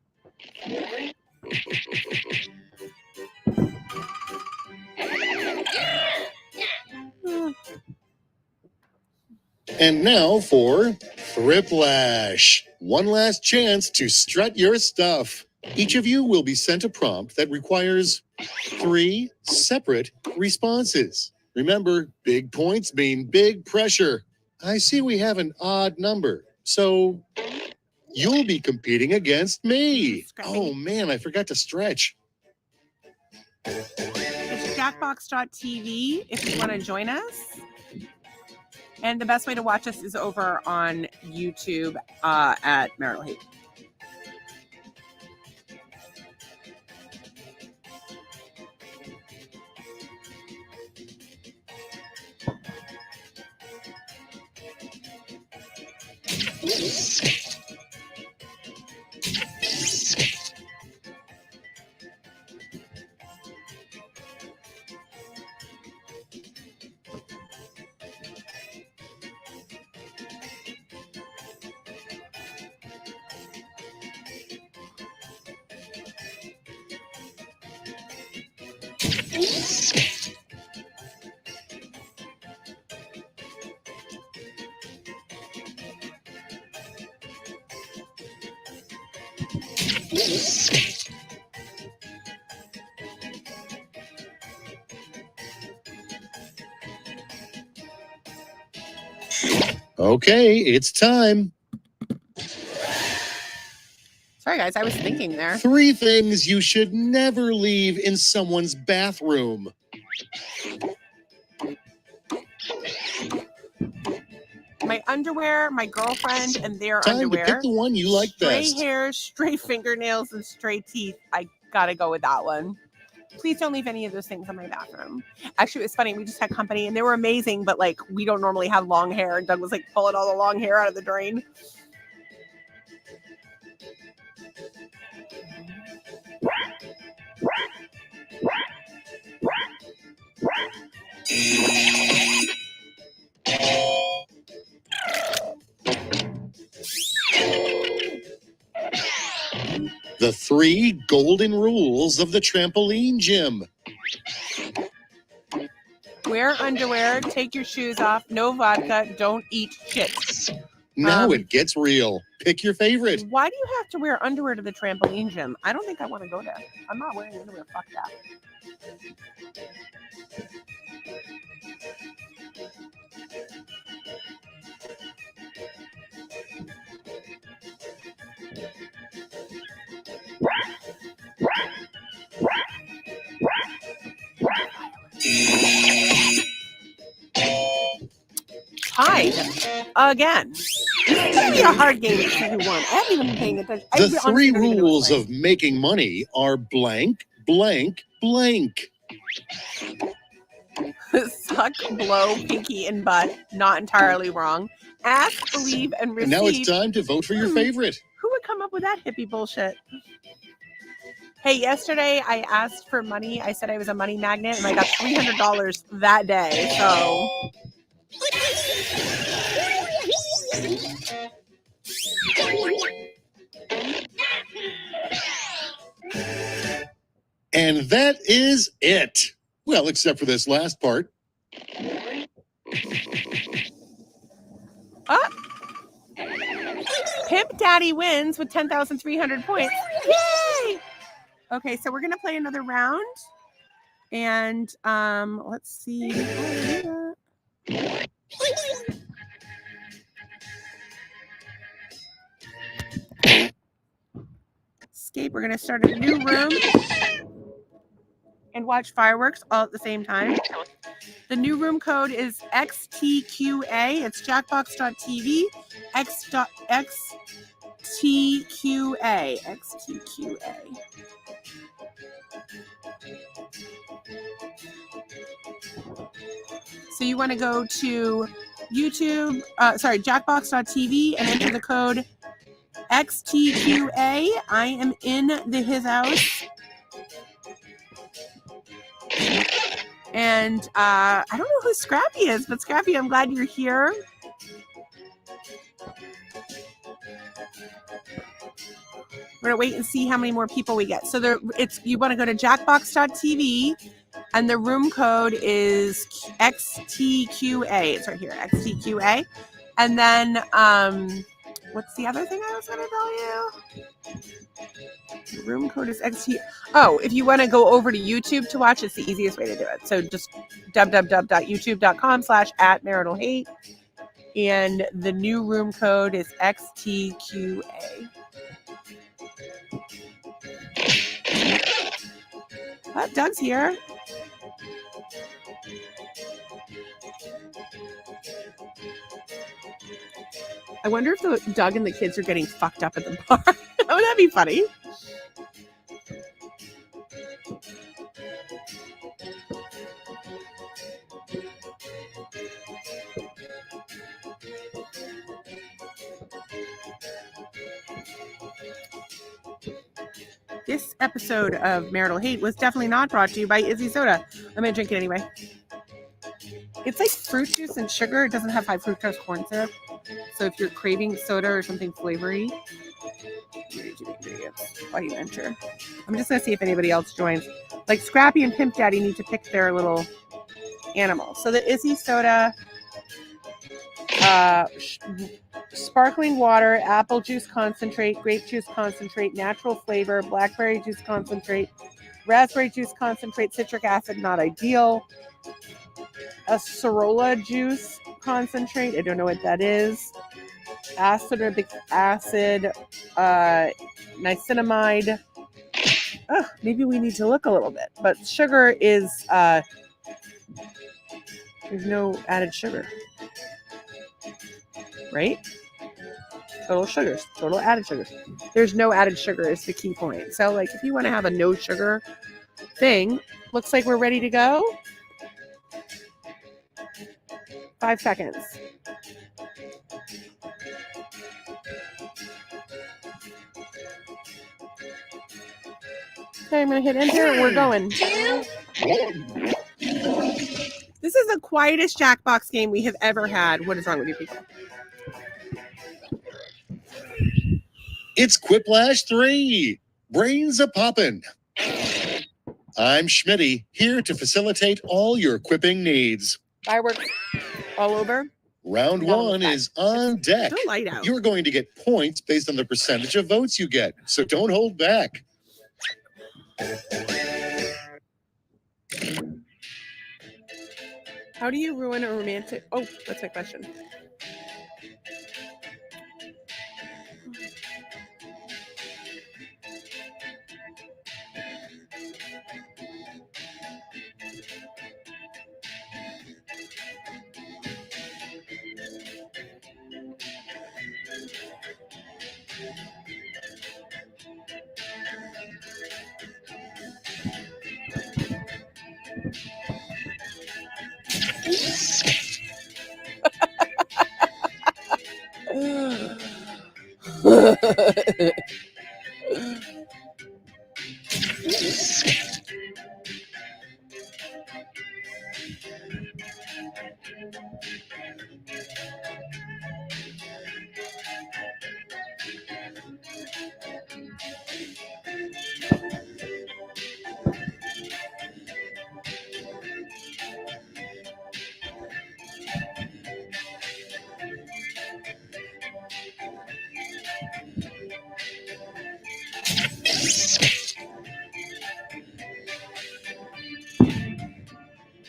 And now for Thriplash. One last chance to strut your stuff. Each of you will be sent a prompt that requires 3 separate responses. Remember, big points mean big pressure. I see we have an odd number, so you'll be competing against me. Oh man, I forgot to stretch. It's jackbox.tv if you want to join us. And the best way to watch us is over on YouTube at Marital Hate. Okay, it's time. Sorry, guys, I was thinking there. 3 things you should never leave in someone's bathroom. My underwear, my girlfriend, and their Time underwear. to pick the one you like Stray best. hair, stray fingernails, and stray teeth. I gotta go with that one. Please don't leave any of those things in my bathroom. Actually, it was funny. We just had company and they were amazing, but like we don't normally have long hair. And Doug was like pulling all the long hair out of the drain. The 3 golden rules of the trampoline gym. Wear underwear, take your shoes off, no vodka, don't eat shit. Now it gets real. Pick your favorite. Why do you have to wear underwear to the trampoline gym? I don't think I want to go there. I'm not wearing underwear. Fuck that. Tied again. It's gonna be a hard game to see who won. I haven't even been paying attention. The 3 rules of making money are blank, blank, blank. Suck, blow, pinky, and butt. Not entirely wrong. Ask, believe, and receive. And now it's time to vote for your favorite. Who would come up with that hippie bullshit? Hey, yesterday I asked for money. I said I was a money magnet, and I got $300 that day. So. And that is it. Well, except for this last part. Pimp Daddy wins with 10,300 points. Yay! Okay, so we're gonna play another round, and let's see. Escape. We're gonna start a new room and watch fireworks all at the same time. The new room code is XTQA. It's jackbox.tv. XTQA. XTQA. So you want to go to YouTube, jackbox.tv and enter the code XTQA. I am in his house. And I don't know who Scrappy is, but Scrappy, I'm glad you're here. We're gonna wait and see how many more people we get. So you want to go to jackbox.tv, and the room code is XTQA. It's right here, XTQA. And then, what's the other thing I was going to tell you? The room code is XT. Oh, if you want to go over to YouTube to watch, it's the easiest way to do it. So just www.youtube.com/@maritalhate. And the new room code is XTQA. Oh, Doug's here. I wonder if Doug and the kids are getting fucked up at the bar. Oh, that'd be funny. This episode of Marital Hate was definitely not brought to you by Izzy Soda. I'm going to drink it anyway. It's like fruit juice and sugar. It doesn't have high fructose corn syrup. So if you're craving soda or something flavory, why you enter. I'm just going to see if anybody else joins. Like Scrappy and Pimp Daddy need to pick their little animal. So the Izzy Soda, sparkling water, apple juice concentrate, grape juice concentrate, natural flavor, blackberry juice concentrate, raspberry juice concentrate, citric acid, not ideal. A Sorolla juice concentrate. I don't know what that is. Ascorbic acid, niacinamide. Oh, maybe we need to look a little bit. But sugar is, there's no added sugar. Right? Total sugars, total added sugars. There's no added sugar is the key point. So like if you want to have a no sugar thing, looks like we're ready to go. 5 seconds. Okay, I'm going to hit enter and we're going. This is the quietest Jackbox game we have ever had. What is wrong with you people? It's Quiplash 3. Brains a poppin'. I'm Schmitty, here to facilitate all your quipping needs. Fireworks all over. Round one is on deck. So light out. You're going to get points based on the percentage of votes you get, so don't hold back. How do you ruin a romantic... Oh, that's my question.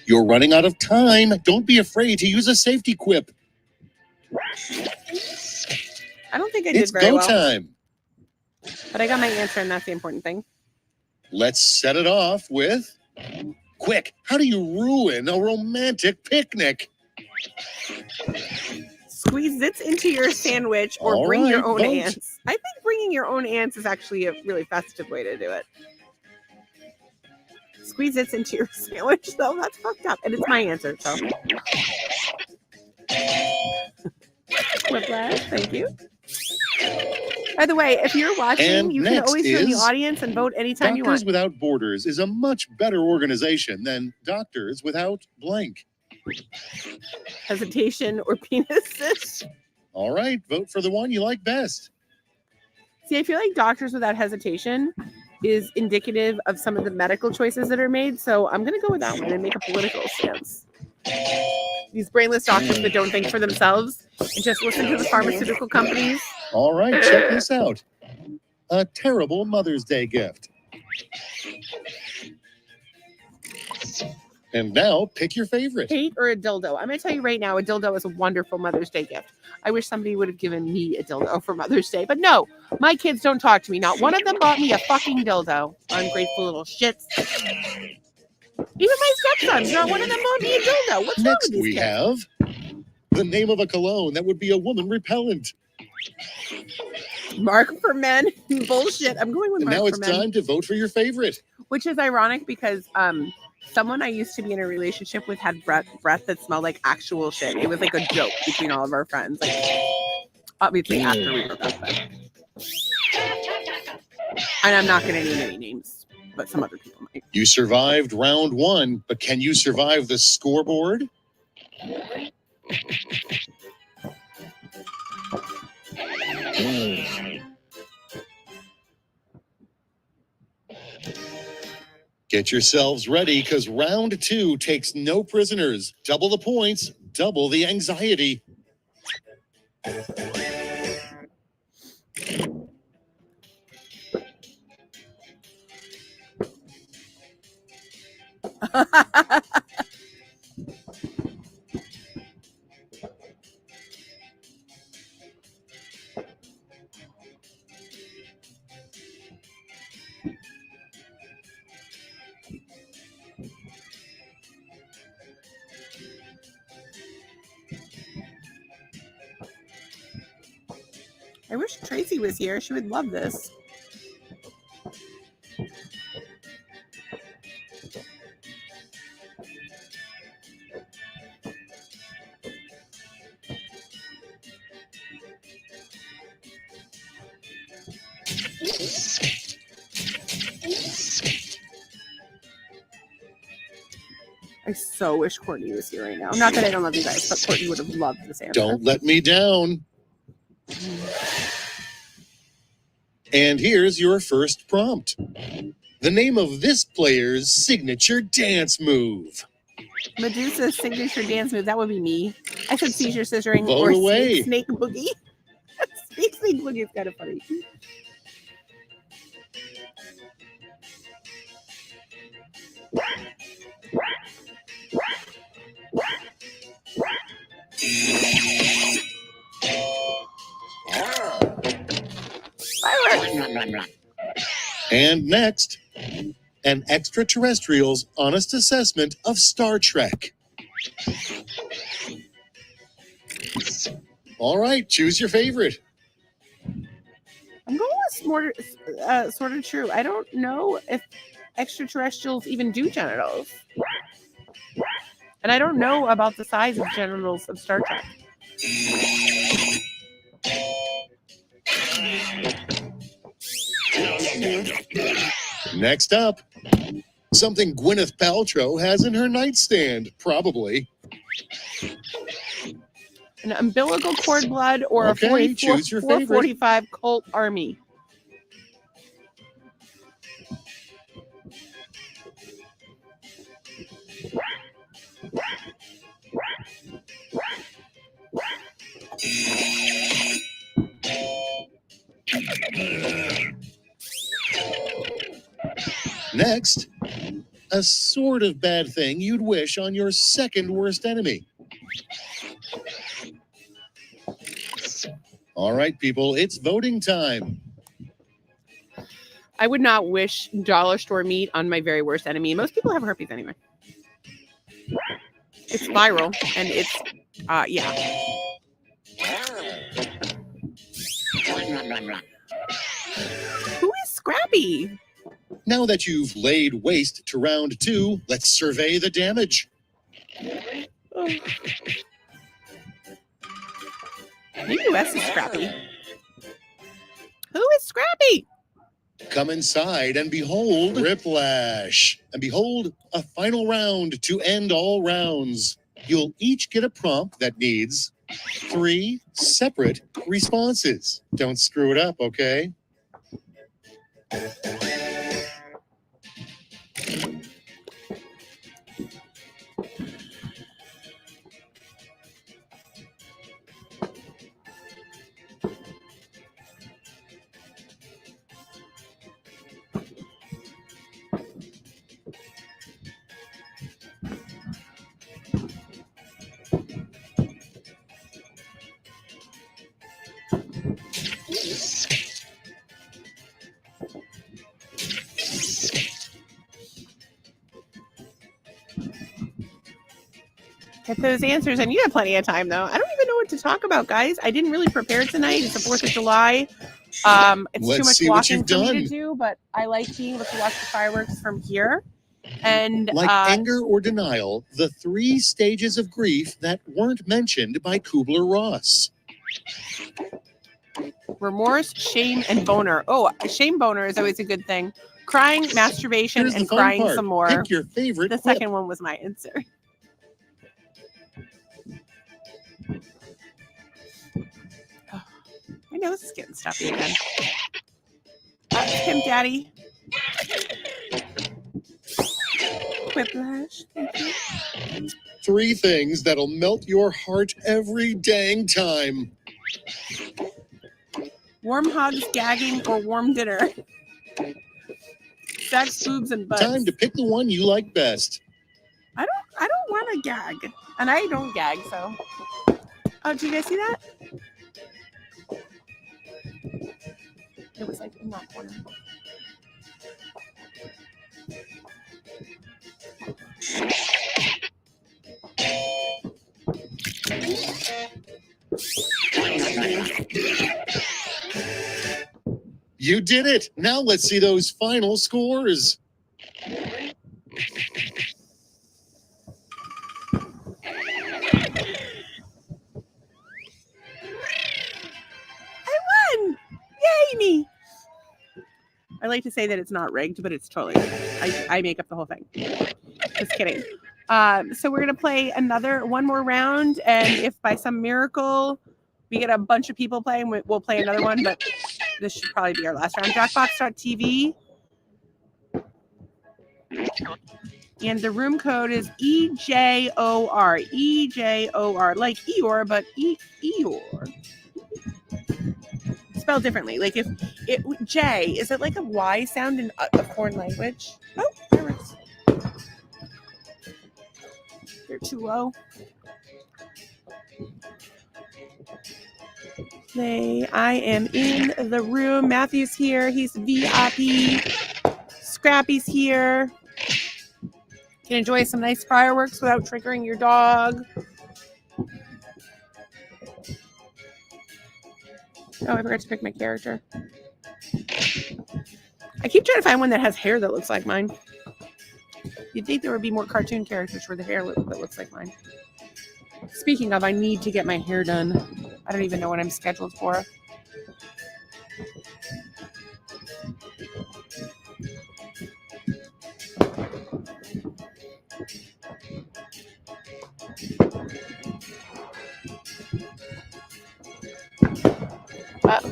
You're running out of time. Don't be afraid to use a safety quip. I don't think I did It's very go well. time. But I got my answer, and that's the important thing. Let's set it off with... Quick, how do you ruin a romantic picnic? Squeeze zits into your sandwich or All bring your right, own vote. ants. I think bringing your own ants is actually a really festive way to do it. Squeeze zits into your sandwich, though. That's fucked up. And it's my answer, so. Whiplash, thank you. By the way, if you're watching, And you can next always join the is audience and vote anytime you Doctors want. Without Borders is a much better organization than Doctors Without Blank. Hesitation or penises. All right, vote for the one you like best. See, I feel like Doctors Without Hesitation is indicative of some of the medical choices that are made. So I'm going to go with that one and make a political stance. These brainless doctors that don't think for themselves and just listen to the pharmaceutical companies. All right, check this out. A terrible Mother's Day gift. And now, pick your favorite. Hate or a dildo? I'm going to tell you right now, a dildo is a wonderful Mother's Day gift. I wish somebody would have given me a dildo for Mother's Day. But no, my kids don't talk to me. Not one of them bought me a fucking dildo. Ungrateful little shits. Even my stepsons, not one of them bought me a dildo. What's wrong Next, with these we kids? have the name of a cologne that would be a woman repellent. Mark for men. Bullshit. I'm going with And Mark now for it's men. time to vote for your favorite. Which is ironic because someone I used to be in a relationship with had breath that smelled like actual shit. It was like a joke between all of our friends. Like, obviously after we broke up. But. And I'm not going to name any names, but some other people might. You survived round 1, but can you survive the scoreboard? Get yourselves ready, because round 2 takes no prisoners. Double the points, double the anxiety. I wish Tracy was here. She would love this. I so wish Courtney was here right now. Not that I don't love you guys, but Courtney would have loved this answer. Don't let me down. And here's your first prompt. The name of this player's signature dance move. Medusa's signature dance move. That would be me. I said seizure scissoring Vote or away. snake boogie. snake boogie is kind of funny. Fireworks. And next, an extraterrestrial's honest assessment of Star Trek. All right, choose your favorite. I'm going with sort of true. I don't know if extraterrestrials even do genitals. And I don't know about the size of genitals of Star Trek. Next up, something Gwyneth Paltrow has in her nightstand, probably. An umbilical cord blood or Okay, a 44, choose your favorite. 445 Colt Army. Next, a sort of bad thing you'd wish on your second worst enemy. All right, people, it's voting time. I would not wish dollar store meat on my very worst enemy. Most people have herpes anyway. It's viral and it's, yeah. Who is Scrappy? Now that you've laid waste to round 2, let's survey the damage. Oh. Maybe Wes is Scrappy. Who is Scrappy? Come inside and behold Riplash. And behold a final round to end all rounds. You'll each get a prompt that needs 3 separate responses. Don't screw it up, okay? Get those answers, and you have plenty of time, though. I don't even know what to talk about, guys. I didn't really prepare tonight. It's the 4th of July. It's Let's too much see what walking you've for me done. to do, but I like being able to watch the fireworks from here. And Like anger or denial, the 3 stages of grief that weren't mentioned by Kubler-Ross. remorse, shame, and boner. Oh, shame boner is always a good thing. Crying, masturbation, Here's the and fun crying part. some more. Pick your favorite The quip. second one was my answer. Oh, my nose is getting stuffy again. Kim Daddy. Whiplash. Thank you. 3 things that'll melt your heart every dang time. Warm hugs, gagging, or warm dinner. Sex, boobs, and butts. Time to pick the one you like best. I don't want to gag, and I don't gag. So, oh, do you guys see that? It was like in that corner. You did it. Now let's see those final scores. Yay me! I like to say that it's not rigged, but it's totally rigged. I make up the whole thing. Just kidding. So we're gonna play one more round, and if by some miracle we get a bunch of people playing, we'll play another one. But this should probably be our last round. Jackbox.tv, and the room code is EJOR. EJOR, like Eeyore, but Eeyore. Spelled differently. Like if it J, is it like a Y sound in a foreign language? Oh, fireworks. They're too low. I am in the room. Matthew's here. He's VIP. Scrappy's here. Can enjoy some nice fireworks without triggering your dog. Oh, I forgot to pick my character. I keep trying to find one that has hair that looks like mine. You'd think there would be more cartoon characters for the hair that looks like mine. Speaking of, I need to get my hair done. I don't even know what I'm scheduled for.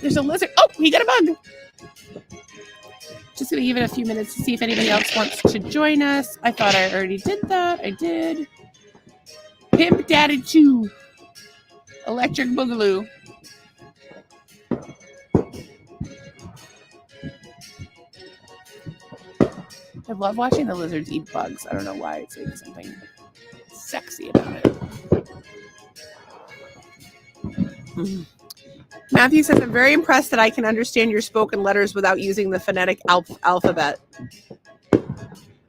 There's a lizard. Oh, he got a bug. Just going to give it a few minutes to see if anybody else wants to join us. I thought I already did that. I did. Pimp Daddy 2. Electric Boogaloo. I love watching the lizards eat bugs. I don't know why. It's like something sexy about it. Matthew says, I'm very impressed that I can understand your spoken letters without using the phonetic alphabet.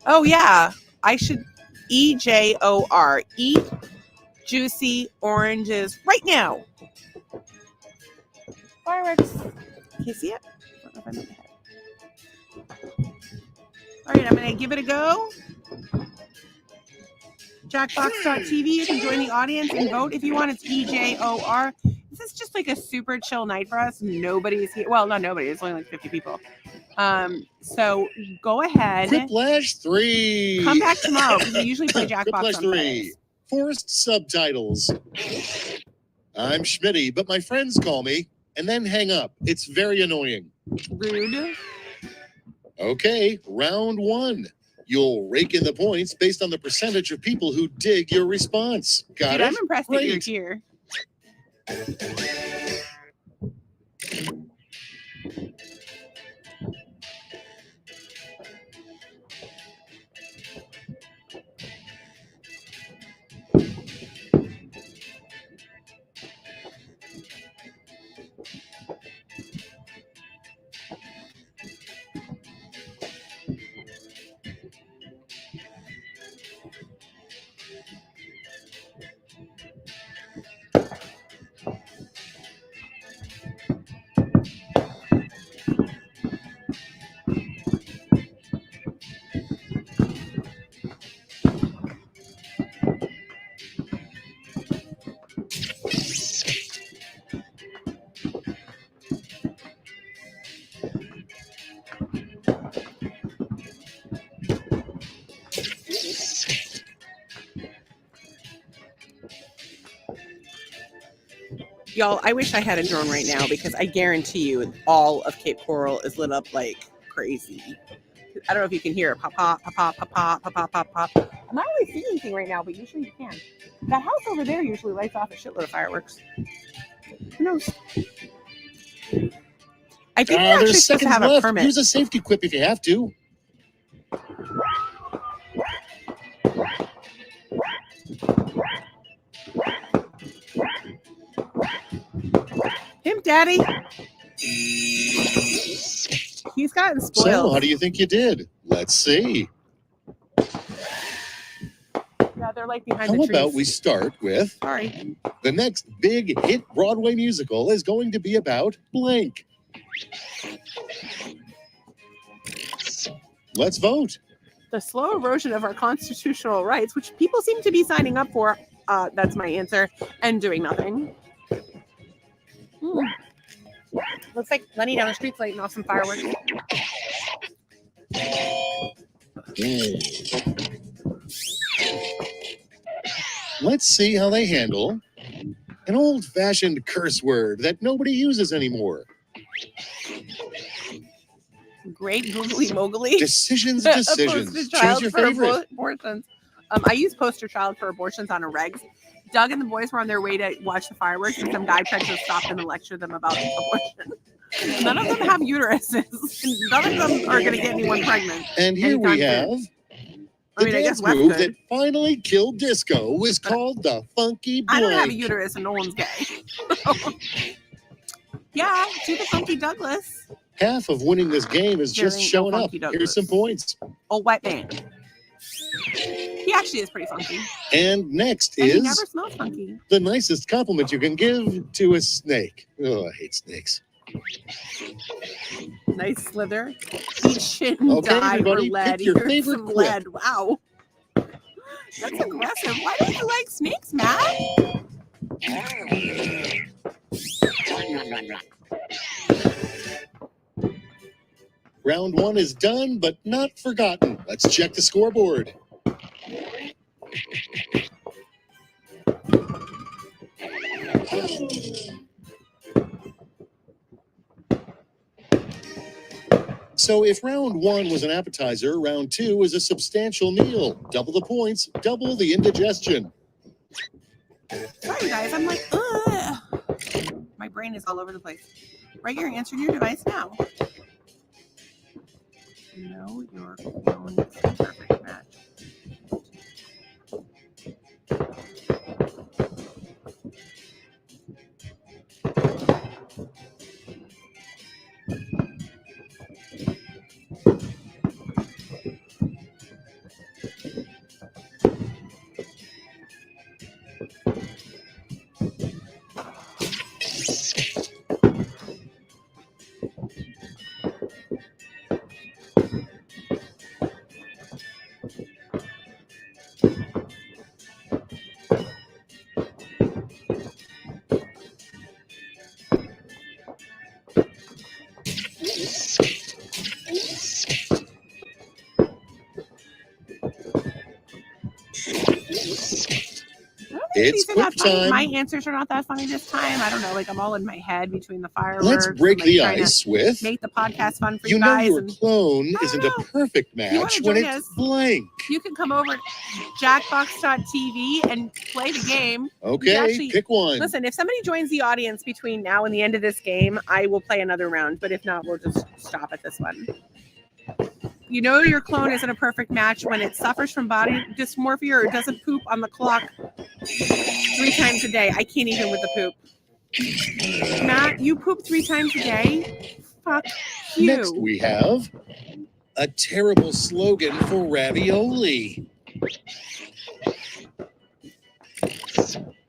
Oh, yeah. I should EJOR. Eat juicy oranges right now. Fireworks. Can you see it? I don't know if I'm in the head. All right, I'm going to give it a go. Jackbox.tv. You can join the audience and vote if you want. It's EJOR. This is just like a super chill night for us. Nobody's here. Well, not nobody. It's only like 50 people. So go ahead. Quiplash 3. Come back tomorrow because we usually play Jackbox Quiplash on 3. Fridays. Forced subtitles. I'm Schmitty, but my friends call me and then hang up. It's very annoying. Rude. Okay, round 1. You'll rake in the points based on the percentage of people who dig your response. Got Dude, it? I'm impressed that you're Great. here. Y'all, I wish I had a drone right now because I guarantee you all of Cape Coral is lit up like crazy. I don't know if you can hear it. Pop, pop, pop, pop, pop, pop, pop, pop, pop. I'm not really seeing anything right now, but usually you can. That house over there usually lights off a shitload of fireworks. Who knows? I think you're actually There's supposed to seconds have a left. permit. Use a safety quip if you have to. Him, Daddy. He's gotten spoiled. So, how do you think you did? Let's see. Yeah, they're like behind How the trees. about we start with Sorry. the next big hit Broadway musical is going to be about blank. Let's vote. The slow erosion of our constitutional rights, which people seem to be signing up for. That's my answer. And doing nothing. Looks like Lenny down the street's lighting off some fireworks. Let's see how they handle an old-fashioned curse word that nobody uses anymore. Great googly mogly. Decisions. A Choose poster child your for favorite. abortions. I use poster child for abortions on a regs. Doug and the boys were on their way to watch the fireworks, and some guy tried to stop them and lecture them about abortion. None of them have uteruses. None of them are going to get anyone pregnant. And here we have anytime the I guess dance Wes move could. that finally killed disco was called the funky I don't have a blank. uterus and no one's gay. Yeah, do the funky Douglas. Half of winning this game is There just ain't no showing up. funky Douglas. Here's some points. Old white man. He actually is pretty funky. And next And he is never smells funky. the nicest compliment you can give to a snake. Oh, I hate snakes. Nice slither. He shouldn't Okay, die for everybody, lead. pick your Here's favorite some quip. lead. Wow. That's aggressive. Why don't you like snakes, Matt? Round one is done, but not forgotten. Let's check the scoreboard. So if round one was an appetizer, round two is a substantial meal. Double the points, double the indigestion. Sorry, guys. I'm like, ugh. My brain is all over the place. Write your answer to your device now. No, your phone is a perfect match. It's These are not quick funny. time. My answers are not that funny this time. I don't know. Like, I'm all in my head between the fireworks. Let's break and, like, the trying to ice with, make the podcast fun for you you know guys. your And clone I isn't don't a know. perfect wanna match when join it's us? blank. you can come over to jackbox.tv and play the game. Okay, actually- pick one. Listen, if somebody joins the audience between now and the end of this game, I will play another round. But if not, we'll just stop at this one. You know your clone isn't a perfect match when it suffers from body dysmorphia or doesn't poop on the clock 3 times a day. I can't even with the poop. Matt, you poop 3 times a day? Fuck you. Next we have a terrible slogan for ravioli.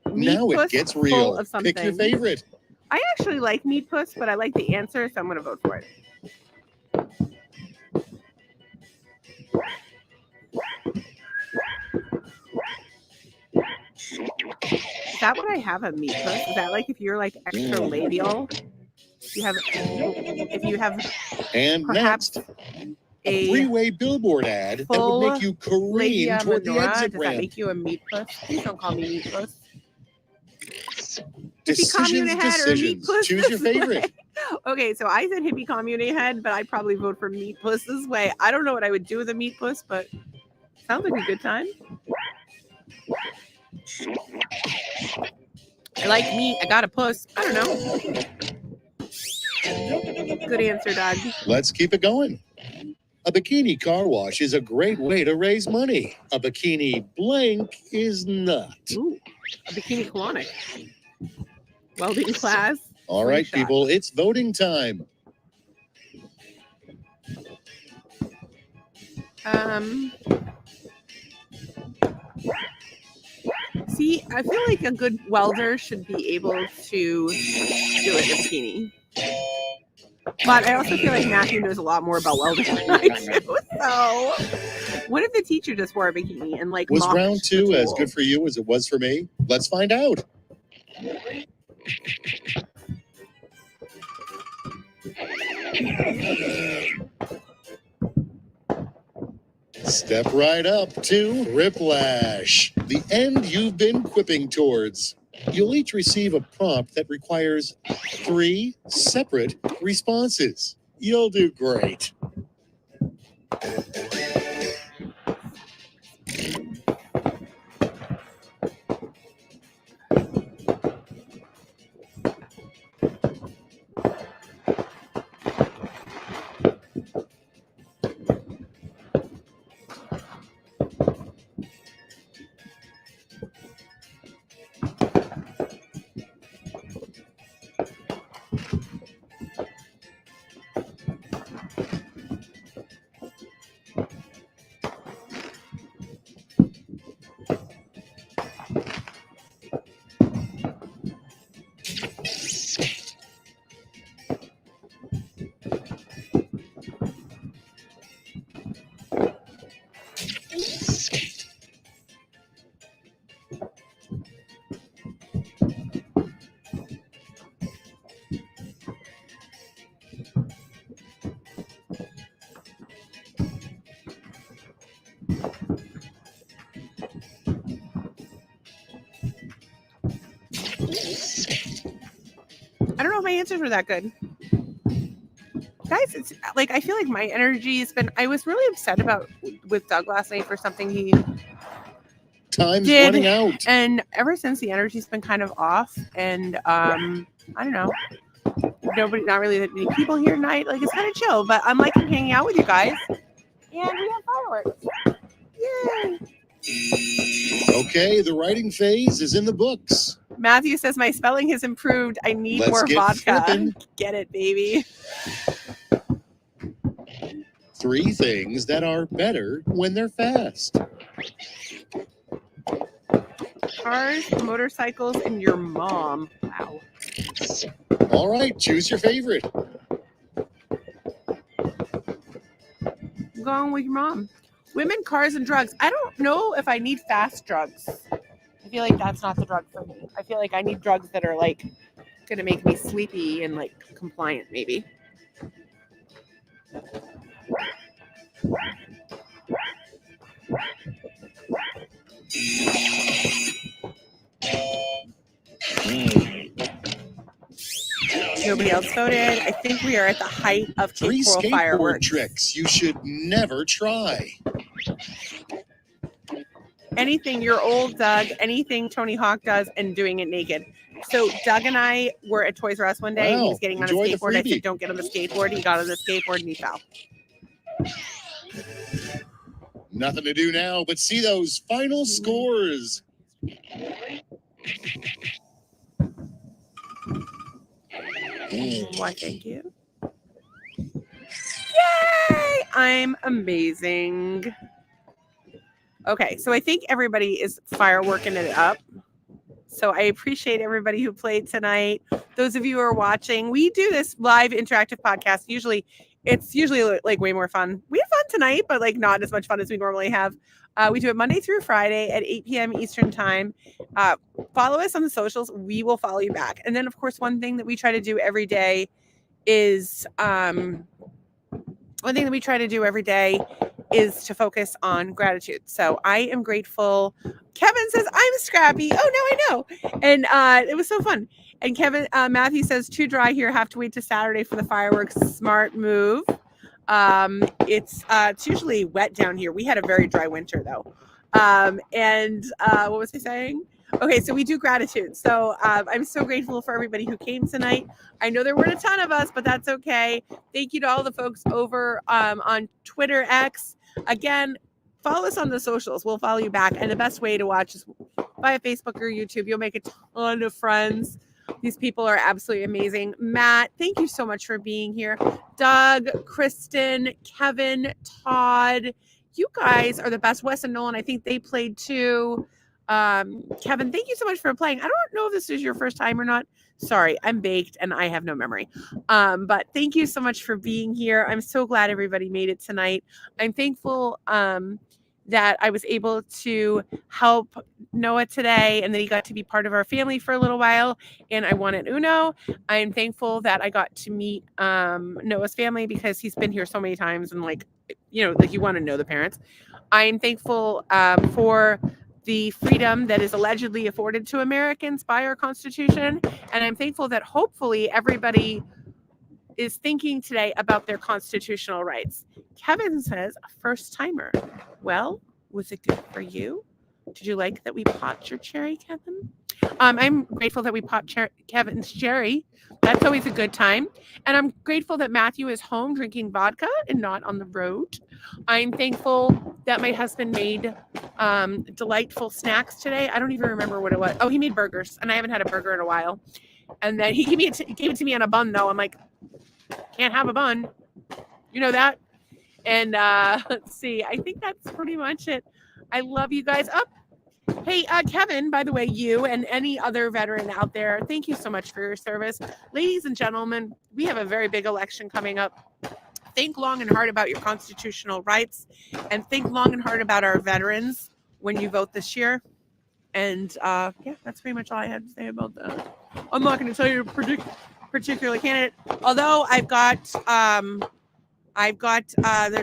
Now Meat it puss gets full real. of Pick your something. favorite. I actually like meat puss, but I like the answer, so I'm going to vote for it. Is that what I have, a meat puss? Is that like if you're like extra labial? You have, if you have And perhaps next, a a three-way billboard ad that would full make you careen labia toward the minora, exit does that ramp. make you a meat puss? Please don't call me meat puss. Hippie commune Decisions, ahead or meat decisions. puss Choose your this favorite. way? Okay, so I said hippie commune ahead, but I'd probably vote for meat puss this way. I don't know what I would do with a meat puss, but sounds like a good time. I like meat. I got a puss. I don't know. Good answer, Doug. Let's keep it going. A bikini car wash is a great way to raise money. A bikini blank is not. Ooh, a bikini colonic. Welding class. All right, Slingshot. people, it's voting time. See, I feel like a good welder should be able to do it in a bikini. But I also feel like Matthew knows a lot more about welding than I do. So, what if the teacher just wore a bikini and like Was mocked round the 2 as tool? good for you as it was for me? Let's find out. Step right up to Riplash, the end you've been quipping towards. You'll each receive a prompt that requires 3 separate responses. You'll do great. I don't know if my answers were that good. Guys, it's like I feel like my energy has been. I was really upset with Doug last night for something he Time's did, running out. and ever since the energy's been kind of off. And I don't know, not really that many people here tonight. Like it's kind of chill, but I'm liking hanging out with you guys. And we have fireworks. Yay! Okay, the writing phase is in the books. Matthew says my spelling has improved. I need Let's more get vodka. flippin'. Get it, baby. 3 things that are better when they're fast. Cars, motorcycles, and your mom. Wow. All right, choose your favorite. I'm going with your mom. Women, cars, and drugs. I don't know if I need fast drugs. I feel like that's not the drug for me. I feel like I need drugs that are like going to make me sleepy and like compliant, maybe. Nobody else voted. I think we are at the height of 3 Cape Coral skateboard fireworks. tricks you should never try. Anything your old Doug, anything Tony Hawk does, and doing it naked. So Doug and I were at Toys R Us one day. And he Wow, was getting on a enjoy the skateboard. I freebie. said, "Don't get on the skateboard." He got on the skateboard and he fell. Nothing to do now but see those final scores. Why, thank you. Yay! I'm amazing. Okay, so I think everybody is fireworking it up. So I appreciate everybody who played tonight. Those of you who are watching, we do this live interactive podcast. It's usually like way more fun. We have fun tonight, but like not as much fun as we normally have. We do it Monday through Friday at 8 p.m. Eastern time. Follow us on the socials. We will follow you back. And then, of course, one thing that we try to do every day is is to focus on gratitude. So I am grateful. Kevin says, I'm scrappy. Oh, now I know. And it was so fun. And Kevin, Matthew says, too dry here. Have to wait to Saturday for the fireworks. Smart move. It's usually wet down here. We had a very dry winter though. And what was I saying? Okay, so we do gratitude. So I'm so grateful for everybody who came tonight. I know there weren't a ton of us, but that's okay. Thank you to all the folks over on Twitter X. Again, follow us on the socials. We'll follow you back. And the best way to watch is via Facebook or YouTube. You'll make a ton of friends. These people are absolutely amazing. Matt, thank you so much for being here. Doug, Kristen, Kevin, Todd, you guys are the best. Wes and Nolan, I think they played too. Kevin, thank you so much for playing. I don't know if this is your first time or not. Sorry, I'm baked and I have no memory. But thank you so much for being here. I'm so glad everybody made it tonight. I'm thankful that I was able to help Noah today and that he got to be part of our family for a little while. And I wanted Uno. I'm thankful that I got to meet Noah's family because he's been here so many times and like you want to know the parents. I'm thankful for the freedom that is allegedly afforded to Americans by our Constitution. And I'm thankful that hopefully everybody is thinking today about their constitutional rights. Kevin says, a first timer. Well, was it good for you? Did you like that we popped your cherry, Kevin? I'm grateful that we popped Kevin's cherry. That's always a good time. And I'm grateful that Matthew is home drinking vodka and not on the road. I'm thankful that my husband made delightful snacks today. I don't even remember what it was. Oh, he made burgers, and I haven't had a burger in a while. And then he gave it to me on a bun, though. I'm like, can't have a bun. You know that? And let's see. I think that's pretty much it. I love you guys. Hey, Kevin, by the way, you and any other veteran out there, thank you so much for your service. Ladies and gentlemen, we have a very big election coming up. Think long and hard about your constitutional rights and think long and hard about our veterans when you vote this year. And yeah, that's pretty much all I had to say about that. I'm not going to tell you a particular candidate, although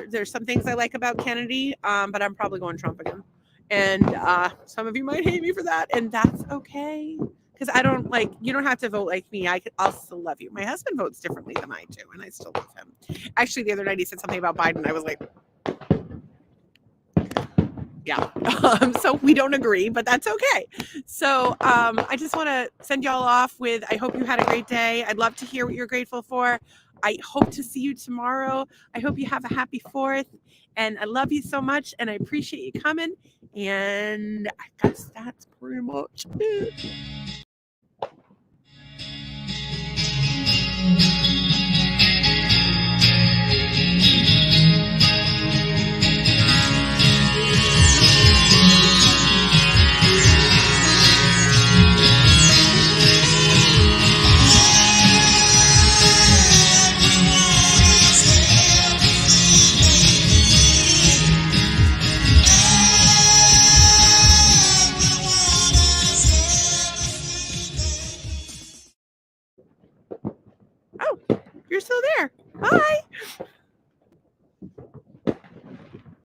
there's some things I like about Kennedy, but I'm probably going Trump again. And some of you might hate me for that, and that's okay. Because you don't have to vote like me. I'll still love you. My husband votes differently than I do, and I still love him. Actually, the other night he said something about Biden. I was like, yeah. So we don't agree, but that's okay. So I just want to send y'all off with, I hope you had a great day. I'd love to hear what you're grateful for. I hope to see you tomorrow. I hope you have a happy 4th. And I love you so much, and I appreciate you coming. And I guess that's pretty much it. You're still there. Bye.